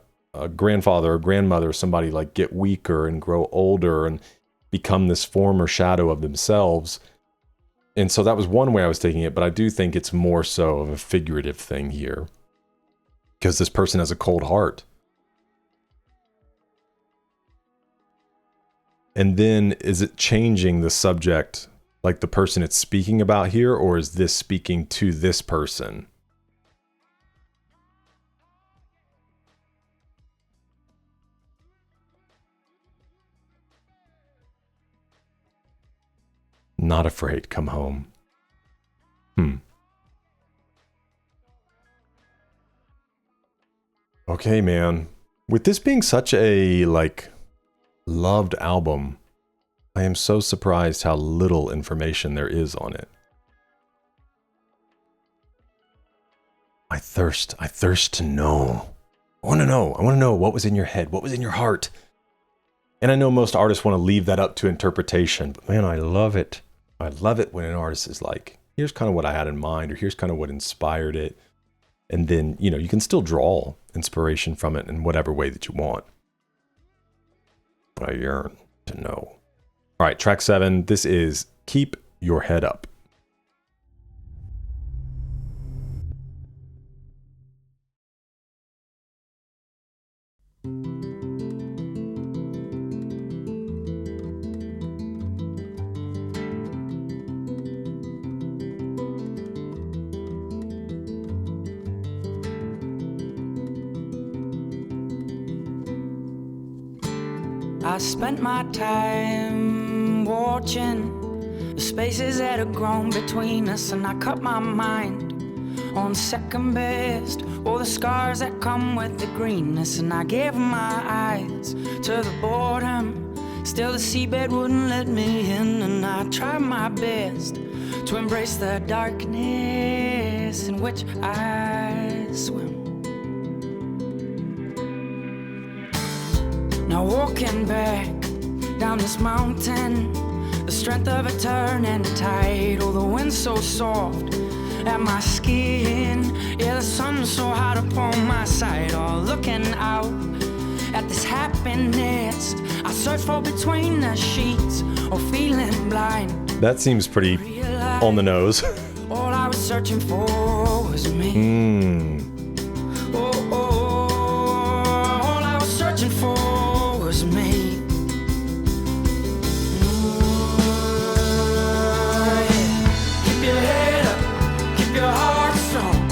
grandfather or grandmother or somebody like get weaker and grow older and become this former shadow of themselves. And so that was one way I was taking it, but I do think it's more so of a figurative thing here, because this person has a cold heart. And then is it changing the subject, like the person it's speaking about here, or is this speaking to this person? Not afraid, come home. Okay, man. With this being such a, like, loved album, I am so surprised how little information there is on it. I thirst to know. I want to know what was in your head, what was in your heart. And I know most artists want to leave that up to interpretation, but man, I love it. I love it when an artist is like, here's kind of what I had in mind, or here's kind of what inspired it. And then, you know, you can still draw inspiration from it in whatever way that you want. But I yearn to know. All right, track 7. This is Keep Your Head Up. I spent my time watching the spaces that had grown between us, and I cut my mind on second best, all the scars that come with the greenness, and I gave my eyes to the boredom. Still the seabed wouldn't let me in, and I tried my best to embrace the darkness in which I swim. Now walking back down this mountain, the strength of a turning tide. Oh, the wind so soft at my skin, yeah, the sun so hot upon my side. Oh, looking out at this happiness I search for between the sheets. or feeling blind. That seems pretty on the nose. All I was searching for was me. Oh, all I was searching for was me. Keep your head up, keep your heart strong.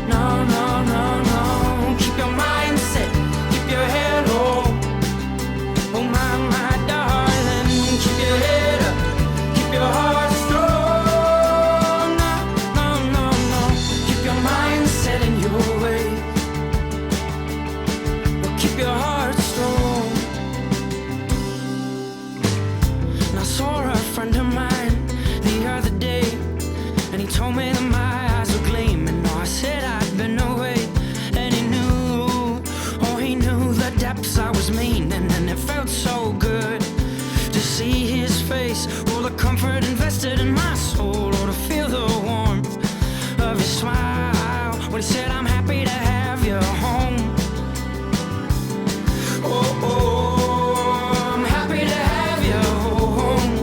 No, no, no, no. Keep your mind set, keep your head low. Oh my darling, keep your head up, keep your heart strong. No, no, no, no. Keep your mind set in your way. Well, keep your heart strong. And I saw a friend of mine the other day, and he told me that my eyes were gleaming. No, I said I'd been away, and he knew, oh, he knew the depths I was meaning, and it felt so good to see his face, all the comfort invested in my soul, or to feel the warmth of his smile when he said, I'm happy to have you home. Oh, I'm happy to have you home.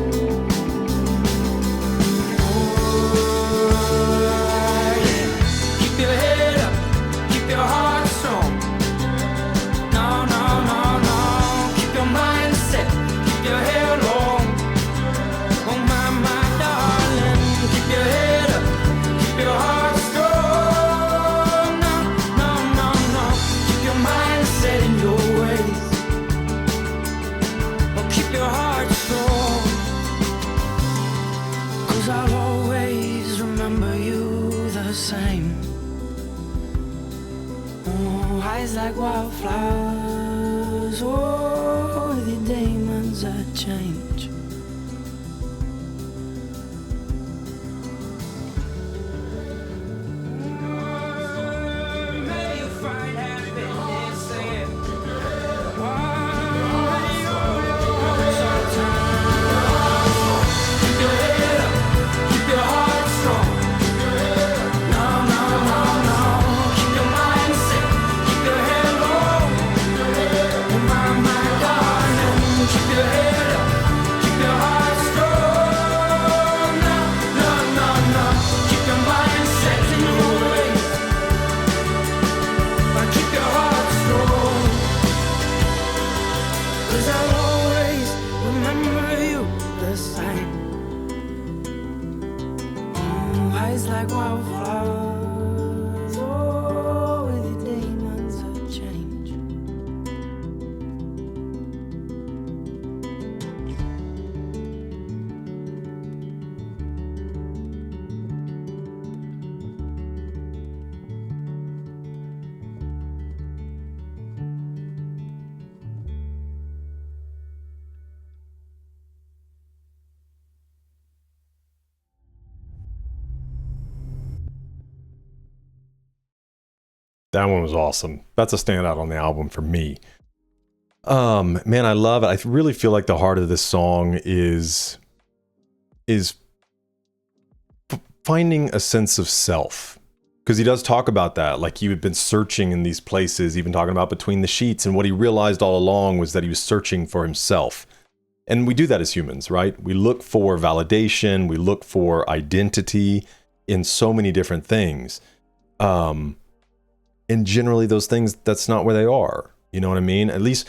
Keep your head up, keep your heart strong. No, no, no, no. Keep your mind set, keep your head low. Oh my darling, keep your head up, keep your heart strong. No, no, no, no. Keep your mind set in your ways. Oh, keep your heart strong. 'Cause I'll always remember you the same. Oh, eyes like wildflowers. Oh, with your demons that change. May you find happiness, sing it. Keep your head up, keep your heart strong. No, no, no, no. Keep your mind set, keep your head low. Oh my darling, keep your head up, keep your heart strong. No, no, no, no. Keep your mind set in your ways. But keep your heart strong. 'Cause I'll always remember you the same. Oh, eyes like wildflowers. Oh, with your demons that change. That one was awesome. That's a standout on the album for me. Man, I love it. I really feel like the heart of this song is finding a sense of self. Because he does talk about that, like he had been searching in these places, even talking about Between the Sheets, and what he realized all along was that he was searching for himself. And we do that as humans, right? We look for validation, we look for identity in so many different things. And generally those things, that's not where they are. You know what I mean? At least,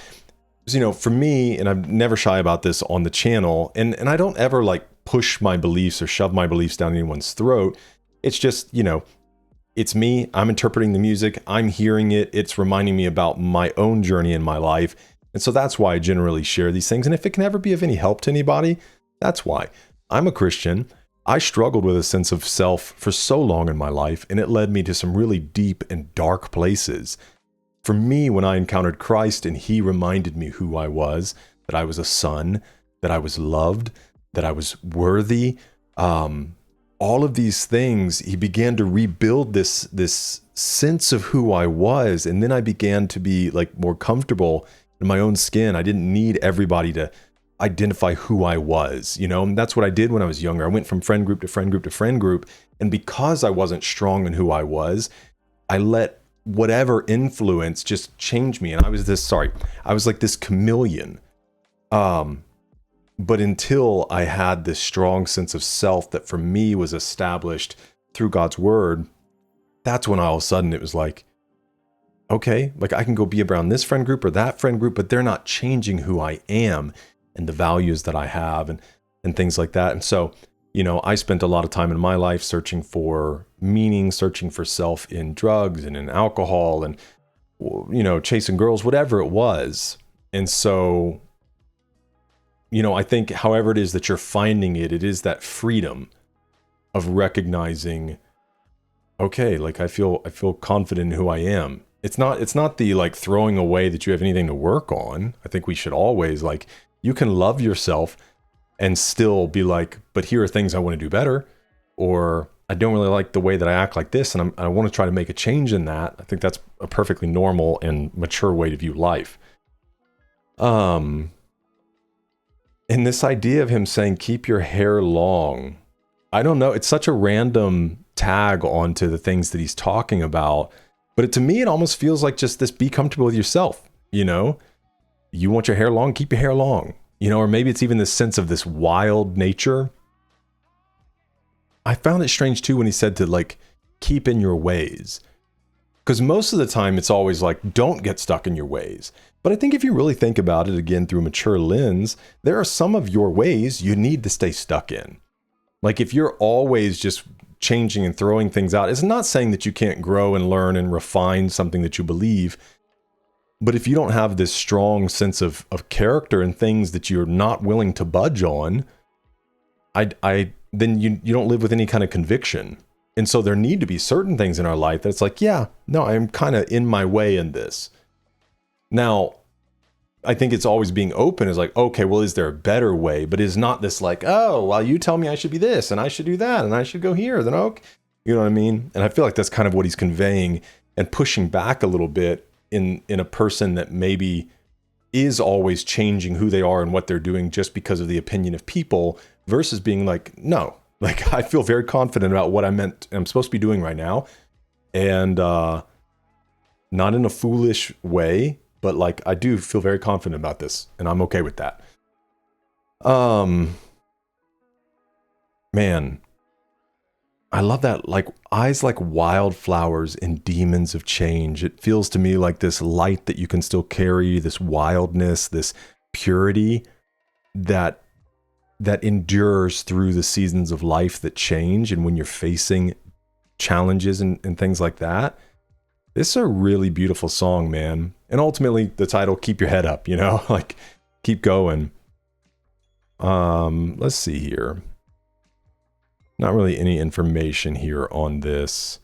you know, for me, and I'm never shy about this on the channel, and I don't ever like push my beliefs or shove my beliefs down anyone's throat. It's just, you know, it's me, I'm interpreting the music, I'm hearing it, it's reminding me about my own journey in my life. And so that's why I generally share these things. And if it can ever be of any help to anybody, that's why. I'm a Christian. I struggled with a sense of self for so long in my life, and it led me to some really deep and dark places. For me, when I encountered Christ and he reminded me who I was, that I was a son, that I was loved, that I was worthy, all of these things, he began to rebuild this sense of who I was. And then I began to be like more comfortable in my own skin. I didn't need everybody to identify who I was, you know, and that's what I did when I was younger. I went from friend group to friend group to friend group. And because I wasn't strong in who I was, I let whatever influence just change me. And I was like this chameleon. But until I had this strong sense of self that for me was established through God's word, that's when all of a sudden it was like, okay, like I can go be around this friend group or that friend group, but they're not changing who I am and the values that I have and things like that. And so, you know, I spent a lot of time in my life searching for meaning, searching for self in drugs and in alcohol and, you know, chasing girls, whatever it was. And so, you know, I think however it is that you're finding it, it is that freedom of recognizing, okay, like I feel confident in who I am. It's not the like throwing away that you have anything to work on. I think we should always like, you can love yourself and still be like, but here are things I want to do better, or I don't really like the way that I act like this, and I want to try to make a change in that. I think that's a perfectly normal and mature way to view life. And this idea of him saying, keep your hair long, I don't know. It's such a random tag onto the things that he's talking about. But to me, it almost feels like just this, be comfortable with yourself. You know, you want your hair long, keep your hair long. You know, or maybe it's even this sense of this wild nature. I found it strange too when he said to like, keep in your ways. Because most of the time it's always like, don't get stuck in your ways. But I think if you really think about it again through a mature lens, there are some of your ways you need to stay stuck in. Like if you're always just changing and throwing things out, it's not saying that you can't grow and learn and refine something that you believe. But if you don't have this strong sense of character and things that you're not willing to budge on, then you don't live with any kind of conviction. And so there need to be certain things in our life that's like, yeah, no, I'm kind of in my way in this. Now, I think it's always being open is like, okay, well, is there a better way? But it's not this like, oh, well, you tell me I should be this and I should do that and I should go here. Then, okay, you know what I mean? And I feel like that's kind of what he's conveying and pushing back a little bit in a person that maybe is always changing who they are and what they're doing just because of the opinion of people versus being like, no, like I feel very confident about what I'm supposed to be doing right now. And not in a foolish way, but like I do feel very confident about this and I'm okay with that. Man, I love that, like eyes like wildflowers and demons of change. It feels to me like this light that you can still carry, this wildness, this purity that endures through the seasons of life that change. And when you're facing challenges and things like that, this is a really beautiful song, man. And ultimately the title, keep your head up, you know, like keep going. Let's see here. Not really any information here on this.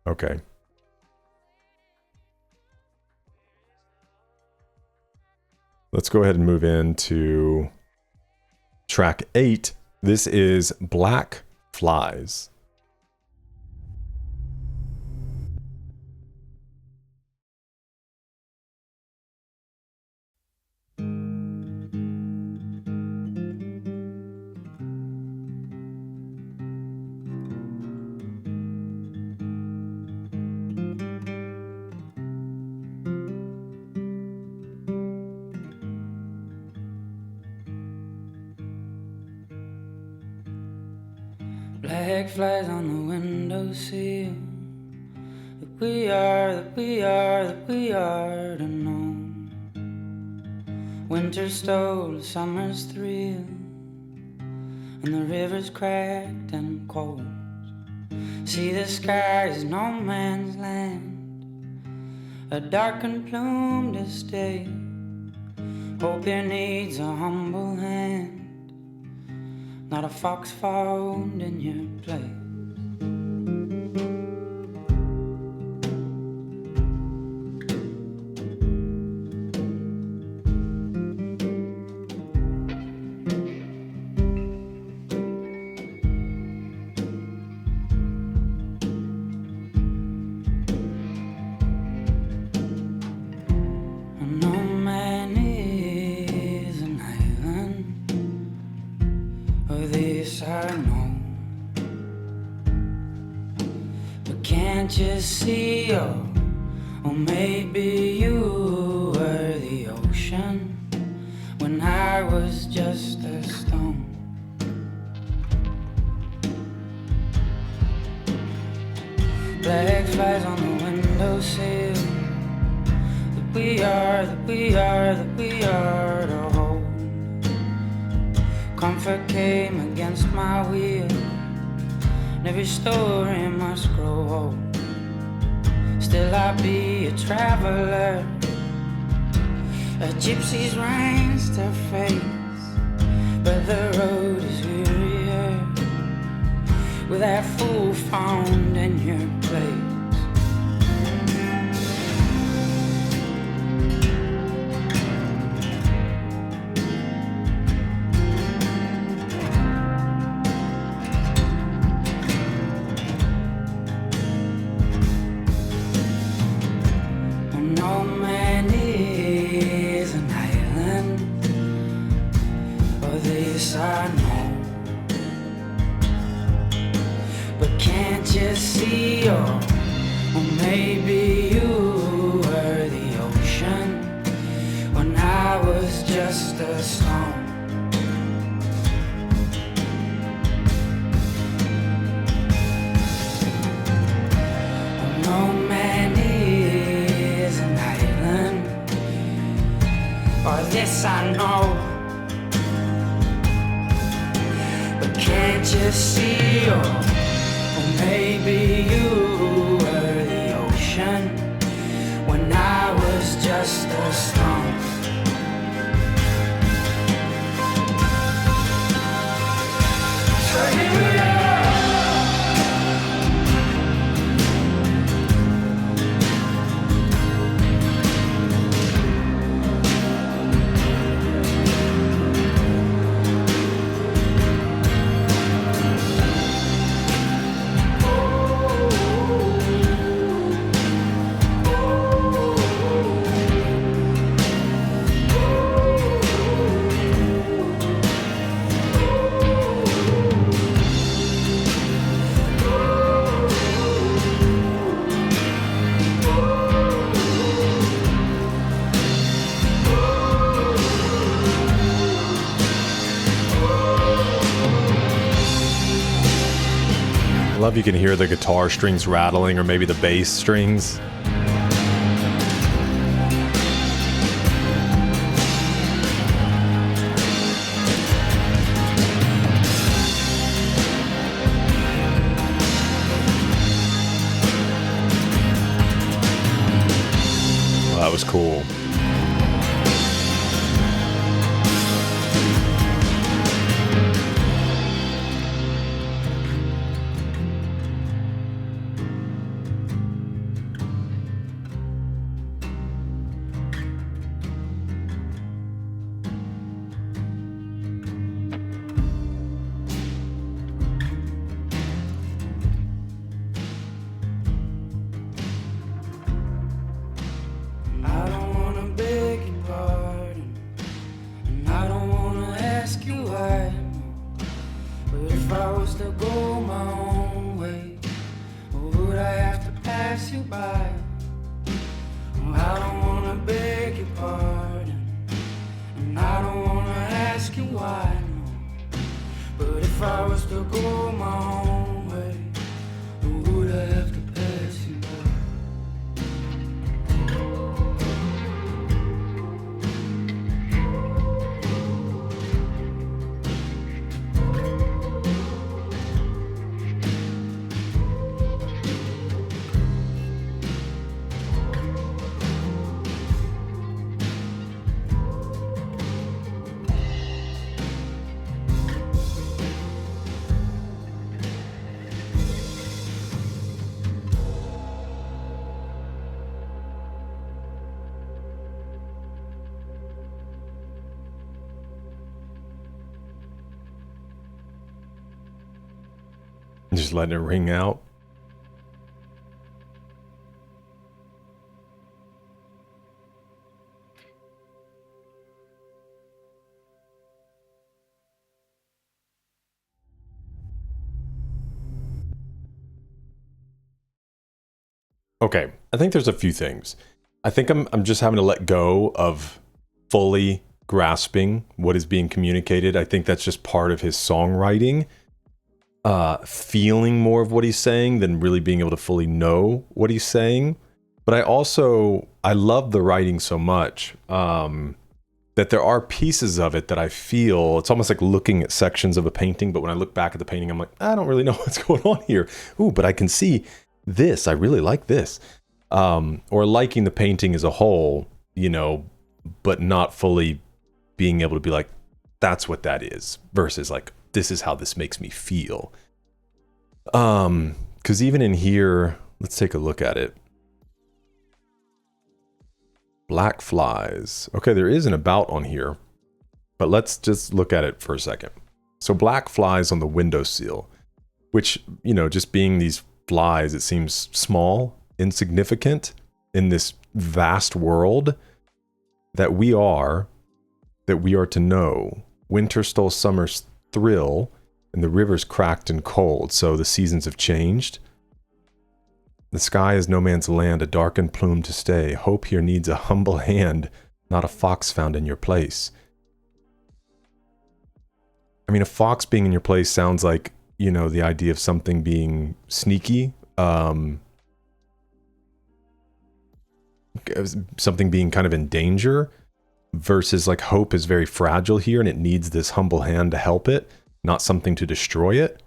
Okay. Let's go ahead and move into track 8. This is Black Flies. Black flies on the windowsill. That we are to know. Winter stole summer's thrill, and the river's cracked and cold. See, the sky is no man's land, a dark and plumed estate. Hope here needs a humble hand, not a fox found in your place. Or maybe you were the ocean when I was just a stone. Black flies on the windowsill. That we are to hold. Comfort came against my will. And every story must grow old. Still I'll be a traveler. A gypsy's rinsed her face, but the road is wearier with that fool found in your place. No man is an island, or this I know. But can't you see, or maybe you were the ocean when I was just a stone. No man is an island, or this I know. But can't you see, or maybe you were the ocean when I was just a stone. So here we are. I love you can hear the guitar strings rattling, or maybe the bass strings. Well, that was cool. I don't wanna beg your pardon, and I don't wanna ask you why. But if I was to go my own way, would I have to pass you by? I don't wanna beg your pardon, and I don't wanna ask you why. But if I was to go my own way, would I have to pass you by? Just letting it ring out. Okay, I think there's a few things. I think I'm just having to let go of fully grasping what is being communicated. I think that's just part of his songwriting. Feeling more of what he's saying than really being able to fully know what he's saying. But I love the writing so much that there are pieces of it that I feel, it's almost like looking at sections of a painting, but when I look back at the painting, I'm like, I don't really know what's going on here. Ooh, but I can see this. I really like this. Or liking the painting as a whole, you know, but not fully being able to be like, that's what that is, versus like, this is how this makes me feel. Because even in here, let's take a look at it. Black flies. Okay, there is an about on here, but let's just look at it for a second. So black flies on the windowsill, which, you know, just being these flies, it seems small, insignificant in this vast world that we are to know. Winter stole summer's thrill, and the river's cracked and cold, so the seasons have changed. The sky is no man's land, a darkened plume to stay. Hope here needs a humble hand, not a fox found in your place. I mean, a fox being in your place sounds like, you know, the idea of something being sneaky, something being kind of in danger, versus like hope is very fragile here and it needs this humble hand to help it, not something to destroy it.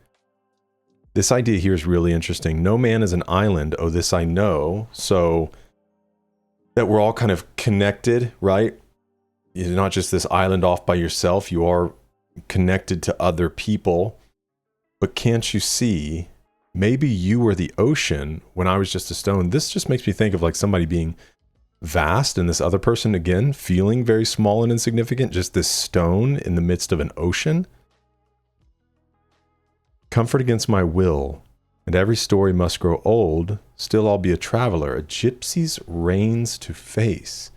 This idea here is really interesting. No man is an island. Oh, this I know. So that we're all kind of connected, right? You're not just this island off by yourself. You are connected to other people. But can't you see, maybe you were the ocean when I was just a stone. This just makes me think of like somebody being vast and this other person, again, feeling very small and insignificant, just this stone in the midst of an ocean. Comfort against my will, and every story must grow old, still I'll be a traveler, a gypsy's reins to face.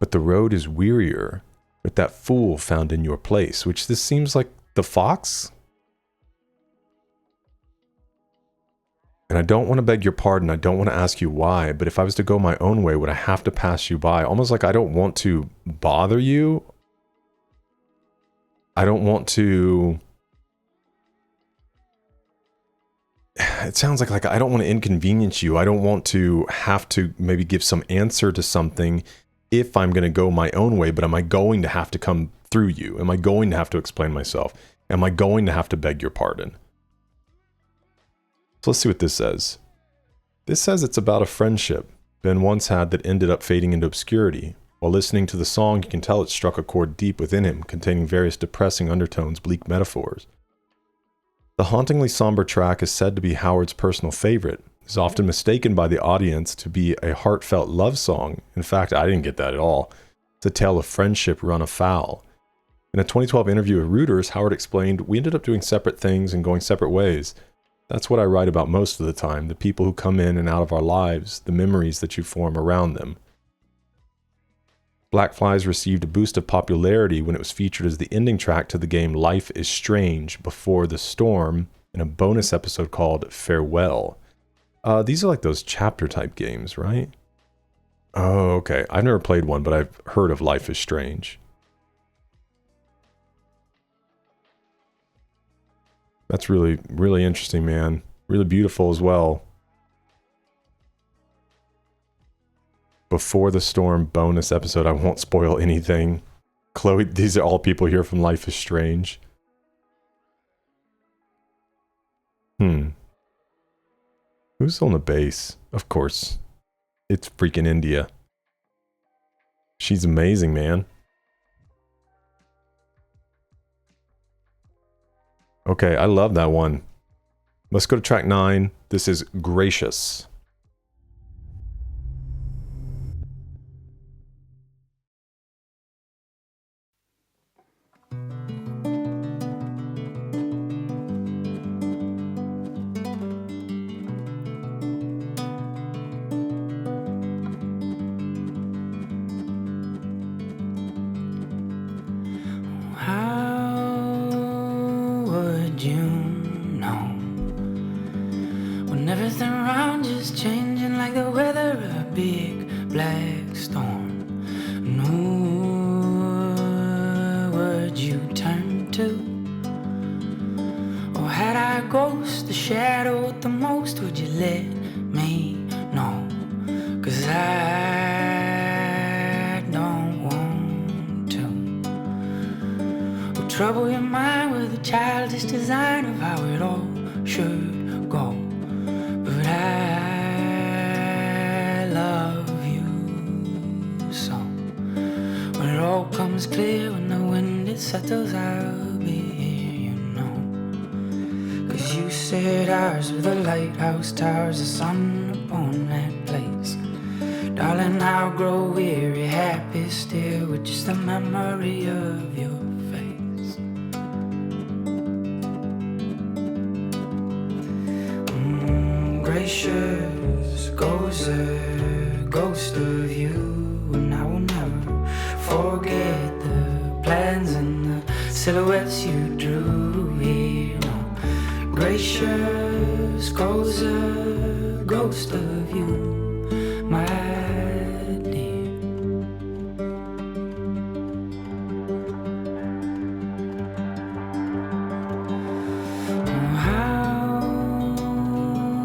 But the road is wearier with that fool found in your place, which this seems like the fox. And I don't want to beg your pardon, I don't want to ask you why, but if I was to go my own way, would I have to pass you by? Almost like I don't want to bother you. I don't want to... It sounds like I don't want to inconvenience you. I don't want to have to maybe give some answer to something if I'm going to go my own way, but am I going to have to come through you? Am I going to have to explain myself? Am I going to have to beg your pardon? So let's see what this says. This says it's about a friendship Ben once had that ended up fading into obscurity. While listening to the song, you can tell it struck a chord deep within him, containing various depressing undertones, bleak metaphors. The hauntingly somber track is said to be Howard's personal favorite. It is often mistaken by the audience to be a heartfelt love song. In fact, I didn't get that at all. It's a tale of friendship run afoul. In a 2012 interview with Reuters, Howard explained, "We ended up doing separate things and going separate ways. That's what I write about most of the time, the people who come in and out of our lives, the memories that you form around them." Black Flies received a boost of popularity when it was featured as the ending track to the game Life is Strange Before the Storm in a bonus episode called Farewell. These are like those chapter type games, right? Oh, okay. I've never played one, but I've heard of Life is Strange. That's really, really interesting, man. Really beautiful as well. Before the Storm bonus episode. I won't spoil anything. Chloe, these are all people here from Life is Strange. Who's on the bass? Of course. It's freaking India. She's amazing, man. Okay, I love that one. Let's go to track 9. This is Gracious. everything around just changing like the weather of a big black storm. No words you turn to. Or had I a ghost, the shadow the most, would you let me know? 'Cause I don't want to. Or trouble your mind with a childish design of how it all should go. But I love you so. When it all comes clear, when the wind it settles, I'll be here, you know. 'Cause you said ours were the lighthouse towers, the sun upon that place. Darling, I'll grow weary, happy still with just the memory of your face. Gracious goes a ghost of you, and I will never forget the plans and the silhouettes you drew here. No. Gracious goes a ghost of you, my dear. Oh, how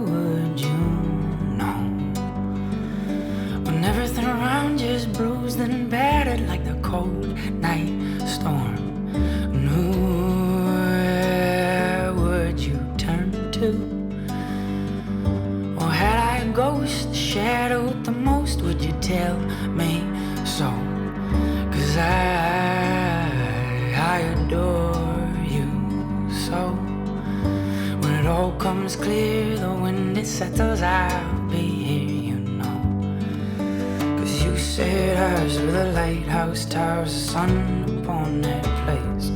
would you know when everything around you is bruised and battered like the cold night storm? And where would you turn to? Or had I a ghost, shadowed the most, would you tell me so? 'Cause I adore you so. When it all comes clear, the wind it settles, I'll be here, you know. 'Cause you said ours were the lighthouse towers, the sun upon that place.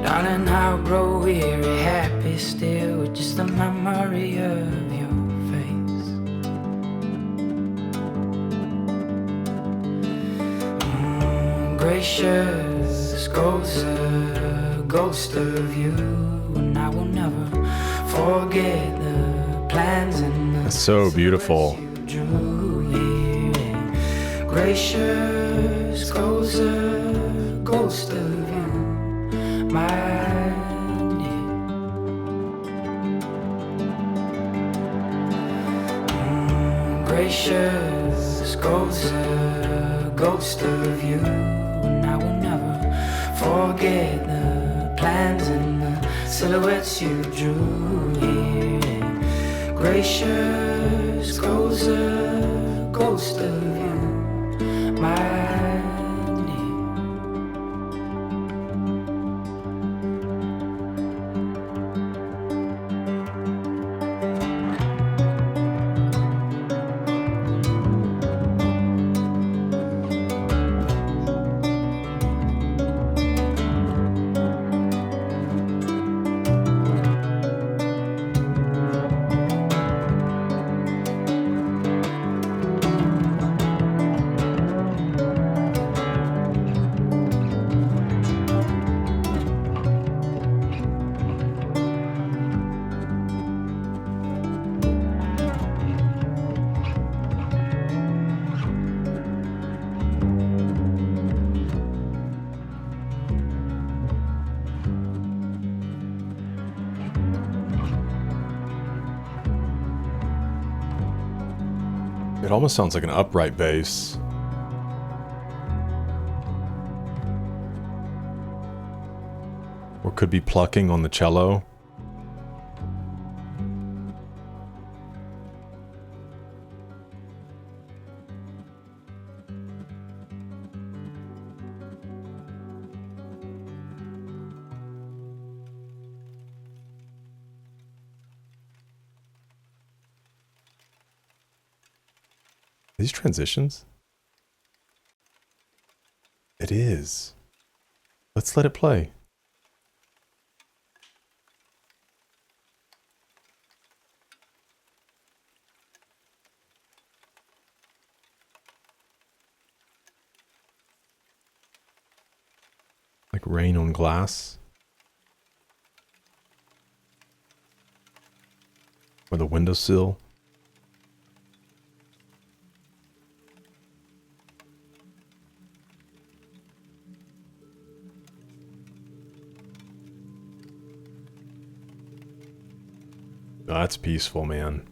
Darling, I'll grow weary, happy still with just the memory of your face. Gracious goes a ghost of you, and I will never forget the plans and the That's so beautiful. silhouettes you drew here. Gracious goes a ghost of you, my dear. Gracious goes a ghost of you, and I will never forget the plans and the silhouettes you drew here. Gracious goes a ghost of you, my dear. It almost sounds like an upright bass. Or could be plucking on the cello. These transitions? It is. Let's let it play. Like rain on glass. Or the windowsill. Oh, that's peaceful, man.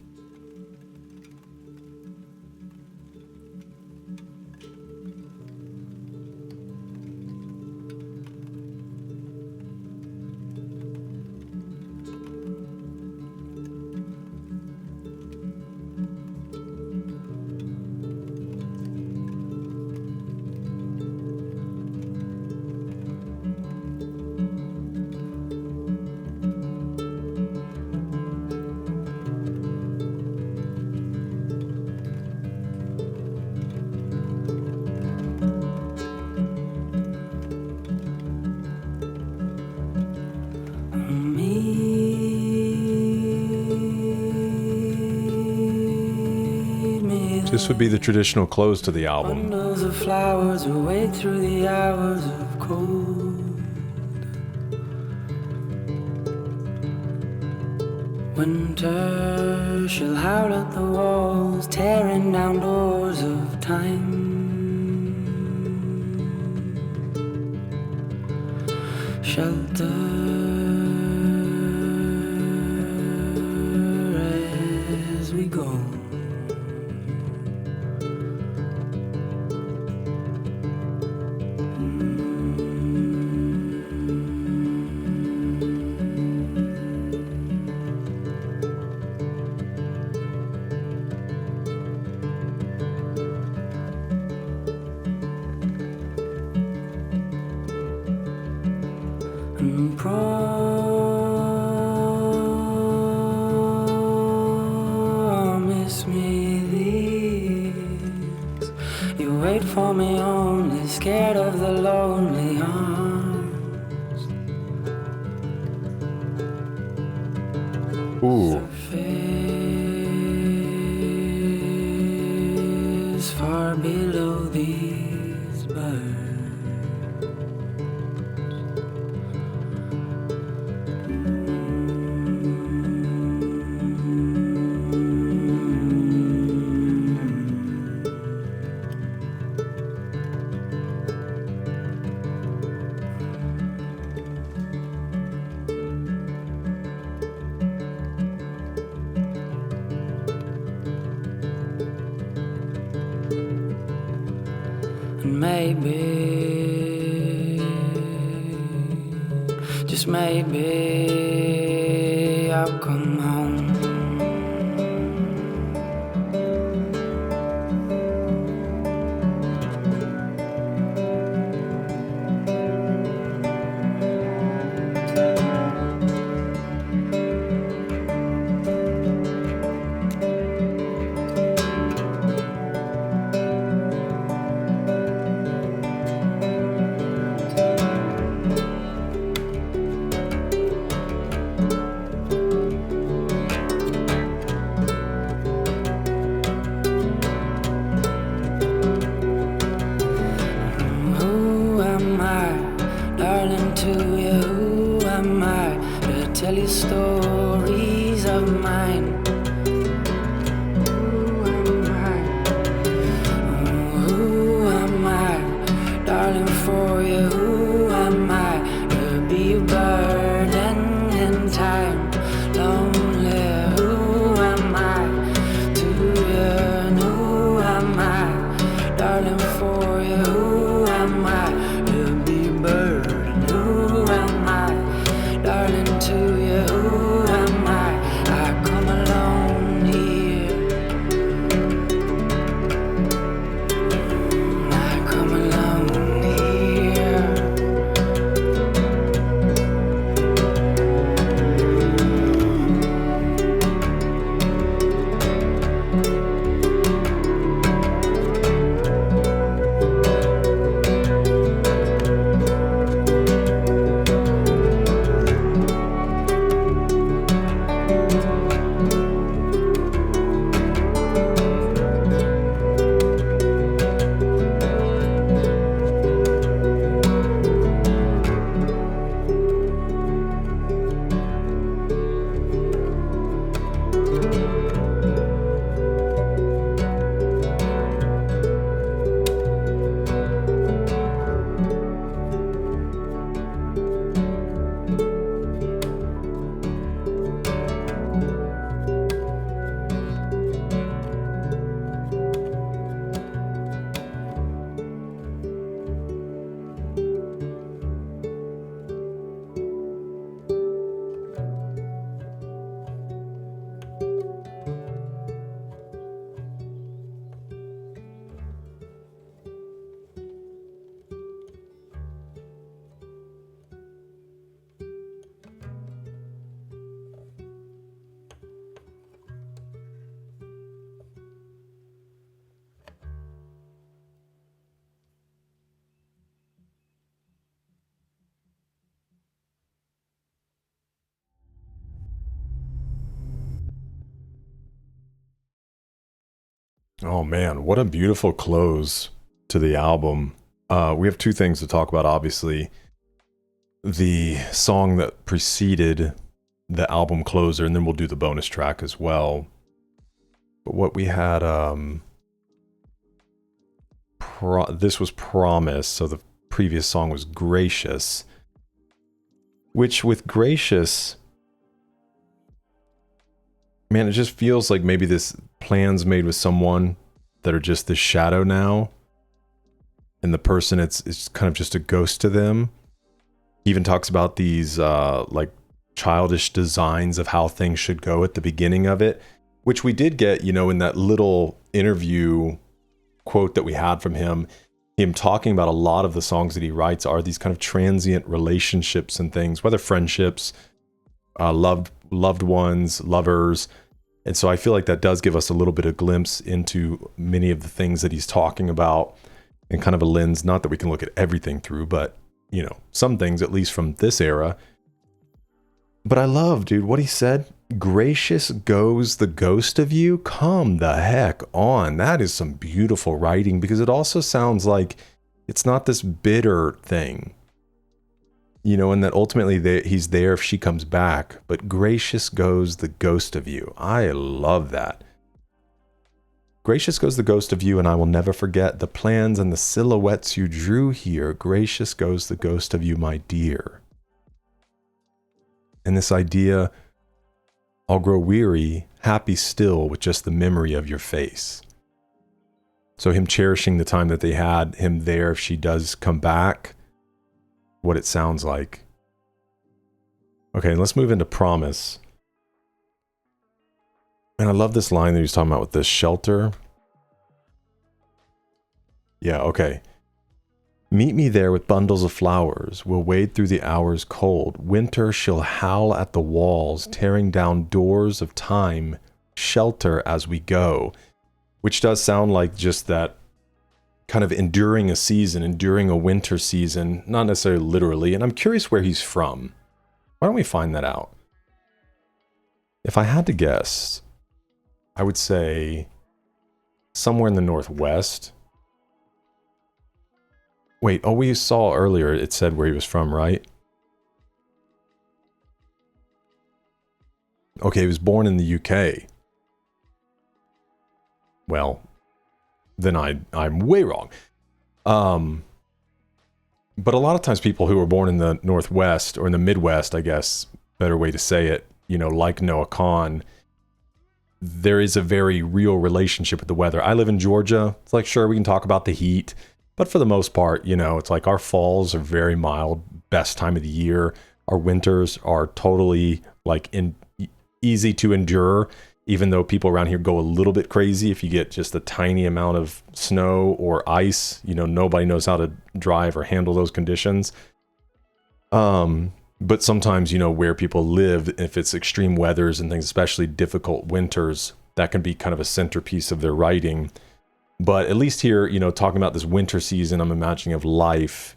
This would be the traditional close to the album. Bundles of flowers away through the hours of cold. Winter shall howl at the walls, tearing down doors of time. Shelter as we go. Promise me this. You wait for me only, scared of the lonely arms. Ooh. Surface far below these birds. Maybe, just maybe, I'll come home. Oh man, what a beautiful close to the album. We have two things to talk about, obviously. The song that preceded the album closer, and then we'll do the bonus track as well. But what we had, this was Promise, so the previous song was Gracious, which with Gracious, man, it just feels like maybe this plan's made with someone that are just this shadow now, and the person, it's kind of just a ghost to them. He even talks about these like childish designs of how things should go at the beginning of it, which we did get, you know, in that little interview quote that we had from him talking about a lot of the songs that he writes are these kind of transient relationships and things, whether friendships, loved ones, lovers. And so I feel like that does give us a little bit of glimpse into many of the things that he's talking about, and kind of a lens, not that we can look at everything through, but you know, some things at least from this era. But I love, dude, what he said. Gracious goes the ghost of you. Come the heck on. That is some beautiful writing, because it also sounds like it's not this bitter thing, you know, and that ultimately he's there if she comes back, but gracious goes the ghost of you. I love that. Gracious goes the ghost of you, and I will never forget the plans and the silhouettes you drew here. Gracious goes the ghost of you, my dear. And this idea, I'll grow weary, happy still with just the memory of your face. So him cherishing the time that they had, him there if she does come back, what it sounds like. Okay, let's move into Promise. And I love this line that he was talking about with this shelter. Yeah, okay. Meet me there with bundles of flowers. We'll wade through the hours cold. Winter, she'll howl at the walls, tearing down doors of time. Shelter as we go. Which does sound like just that kind of enduring a season, enduring a winter season. Not necessarily literally. And I'm curious where he's from. Why don't we find that out? If I had to guess, I would say somewhere in the Northwest. Wait, oh, we saw earlier it said where he was from, right? Okay, he was born in the UK. Well, then I'm way wrong. But a lot of times people who are born in the Northwest, or in the Midwest, I guess, better way to say it, you know, like INNOCN, there is a very real relationship with the weather. I live in Georgia. It's like, sure, we can talk about the heat, but for the most part, you know, it's like our falls are very mild, best time of the year. Our winters are totally like easy to endure, even though people around here go a little bit crazy if you get just a tiny amount of snow or ice. You know, nobody knows how to drive or handle those conditions. But sometimes, you know, where people live, if it's extreme weathers and things, especially difficult winters, that can be kind of a centerpiece of their writing. But at least here, you know, talking about this winter season, I'm imagining of life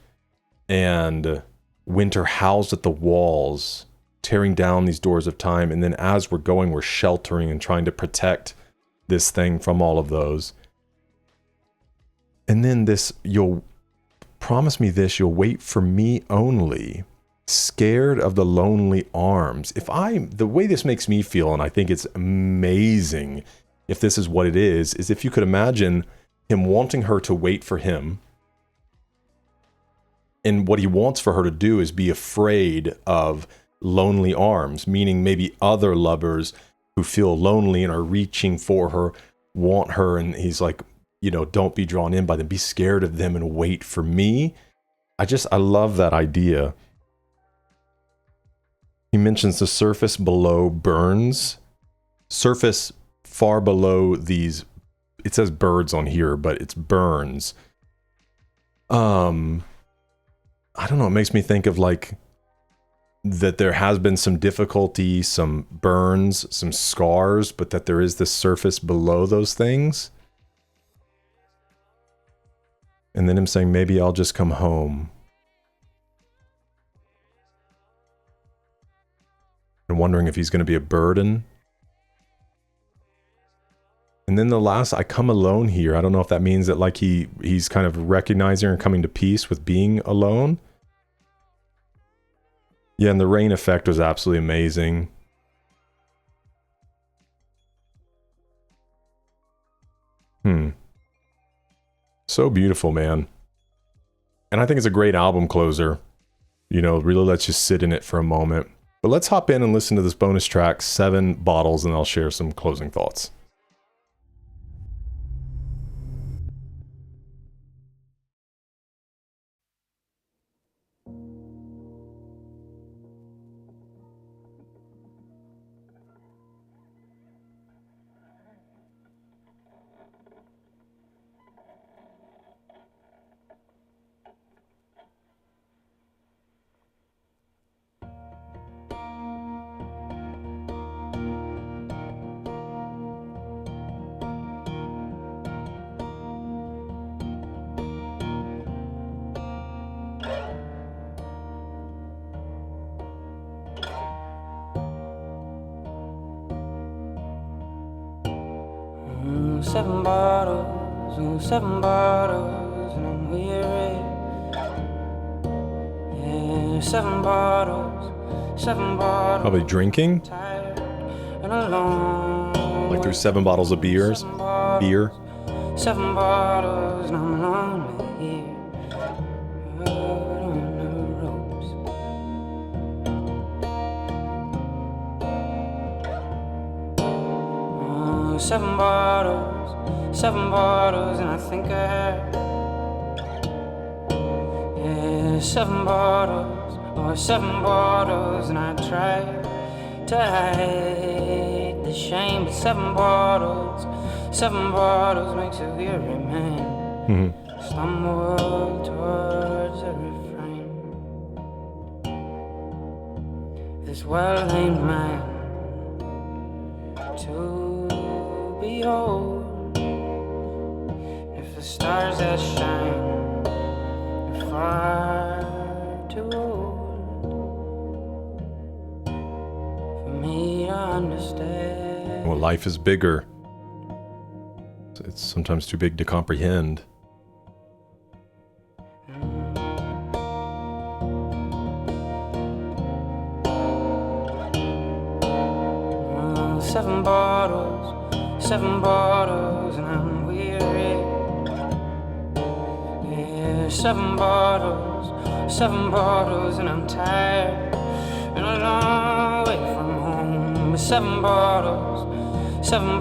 and winter housed at the walls, tearing down these doors of time. And then as we're going, we're sheltering and trying to protect this thing from all of those. And then this, you'll promise me this, you'll wait for me only, scared of the lonely arms. The way this makes me feel, and I think it's amazing if this is what it is if you could imagine him wanting her to wait for him. And what he wants for her to do is be afraid of lonely arms, meaning maybe other lovers who feel lonely and are reaching for her, want her. And he's like, you know, don't be drawn in by them, be scared of them and wait for me. I love that idea. He mentions the surface below burns. Surface far below these, it says birds on here, but it's burns. I don't know, it makes me think of like that there has been some difficulty, some burns, some scars, but that there is this surface below those things. And then him saying, maybe I'll just come home. And wondering if he's going to be a burden. And And then the last, I come alone here. I don't know if that means that like he's kind of recognizing or coming to peace with being alone. Yeah, and the rain effect was absolutely amazing. So beautiful, man. And I think it's a great album closer. You know, really lets you sit in it for a moment. But let's hop in and listen to this bonus track, 7 Bottles, and I'll share some closing thoughts. Seven bottles, and I'm weary. Yeah, 7 bottles, 7 bottles. Probably drinking. Tired and alone. Like there's 7 bottles of beer. 7 bottles, and I'm lonely here. Out on the ropes. Oh, 7 bottles, and I think I had. Yeah, 7 bottles, or 7 bottles, and I tried to hide the shame, but 7 bottles makes a weary man stumble towards a refrain. This well-named man to behold. The stars that shine are far too old for me to understand. Well, life is bigger. It's sometimes too big to comprehend. Seven bottles, and I'm weary. 7 bottles, and I'm tired and a long way from home. 7 bottles, and I'm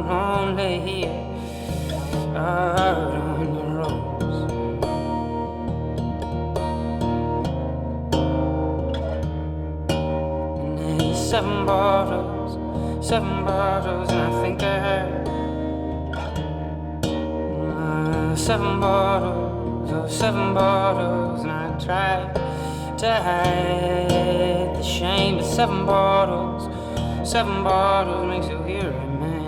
lonely here out on the roads. And there's 7 bottles, and I think I heard 7 bottles. 7 bottles, and I tried to hide the shame, but 7 bottles makes a weary man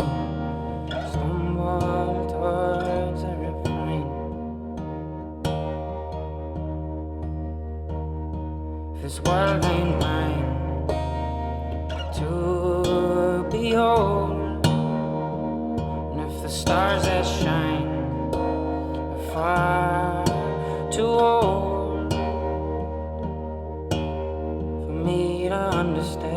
stumble towards a refrain. This world ain't mine to behold, and if the stars that shine are far too old for me to understand.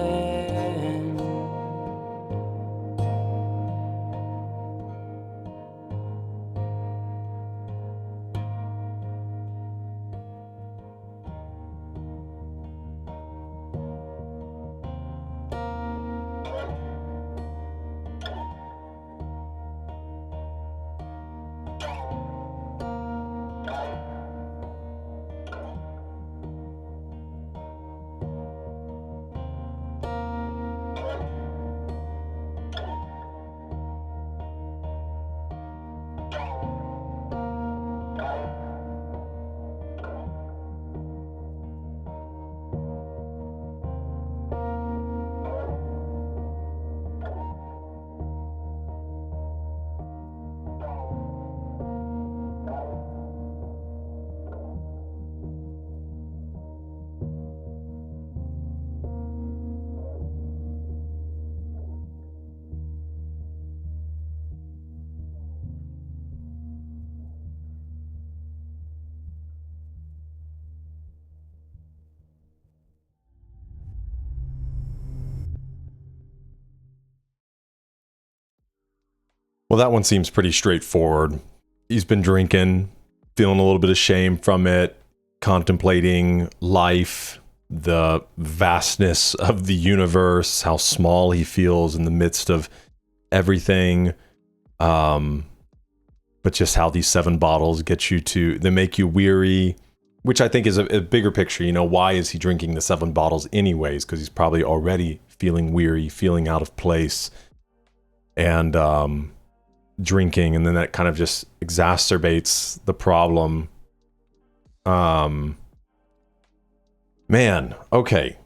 Well, that one seems pretty straightforward. He's been drinking, feeling a little bit of shame from it, contemplating life, the vastness of the universe, how small he feels in the midst of everything. But just how these 7 bottles get you to, they make you weary, which I think is a bigger picture. You know, why is he drinking the 7 bottles anyways? Because he's probably already feeling weary, feeling out of place, and drinking, and then that kind of just exacerbates the problem. Man, okay.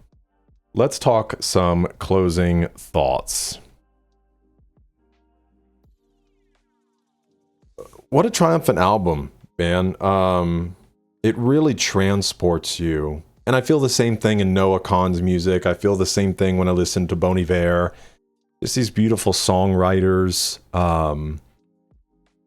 Let's talk some closing thoughts. What a triumphant album, man. It really transports you. And I feel the same thing in INNOCN's music. I feel the same thing when I listen to Bon Iver. Just these beautiful songwriters.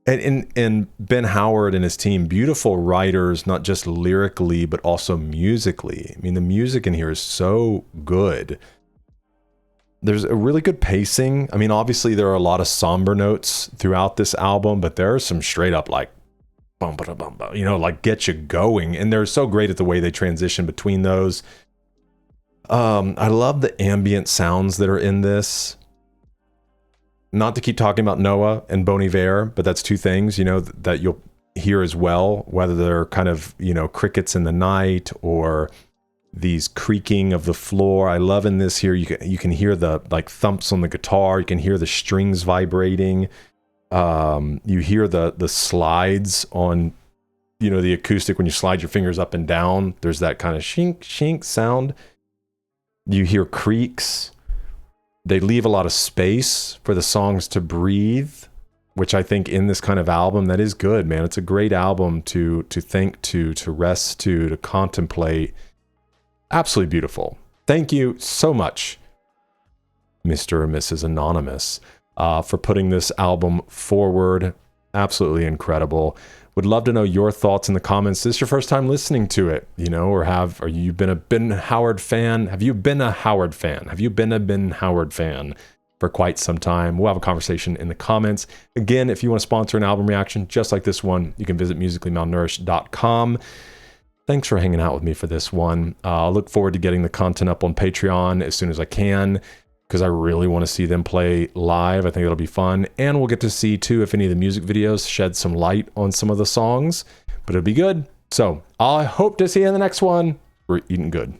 And Ben Howard and his team, beautiful writers, not just lyrically, but also musically. I mean, the music in here is so good. There's a really good pacing. I mean, obviously there are a lot of somber notes throughout this album, but there are some straight up like, bum, ba, bum, bum, you know, like get you going. And they're so great at the way they transition between those. I love the ambient sounds that are in this. Not to keep talking about Noah and Bon Iver, but that's 2 things, you know, that you'll hear as well, whether they're kind of, you know, crickets in the night or these creaking of the floor. I love in this here, you can hear the like thumps on the guitar. You can hear the strings vibrating. You hear the slides on, you know, the acoustic when you slide your fingers up and down. There's that kind of shink, shink sound. You hear creaks. They leave a lot of space for the songs to breathe, which I think in this kind of album, that is good, man. It's a great album to think to rest to contemplate. Absolutely beautiful. Thank you so much, Mr. or Mrs. Anonymous, for putting this album forward. Absolutely incredible. Would love to know your thoughts in the comments. Is this your first time listening to it? You know, or are you been a Ben Howard fan? Have you been a Howard fan? Have you been a Ben Howard fan for quite some time? We'll have a conversation in the comments. Again, if you want to sponsor an album reaction just like this one, you can visit musicallymalnourished.com. Thanks for hanging out with me for this one. I'll look forward to getting the content up on Patreon as soon as I can, because I really want to see them play live. I think it'll be fun. And we'll get to see, too, if any of the music videos shed some light on some of the songs. But it'll be good. So I hope to see you in the next one. We're eating good.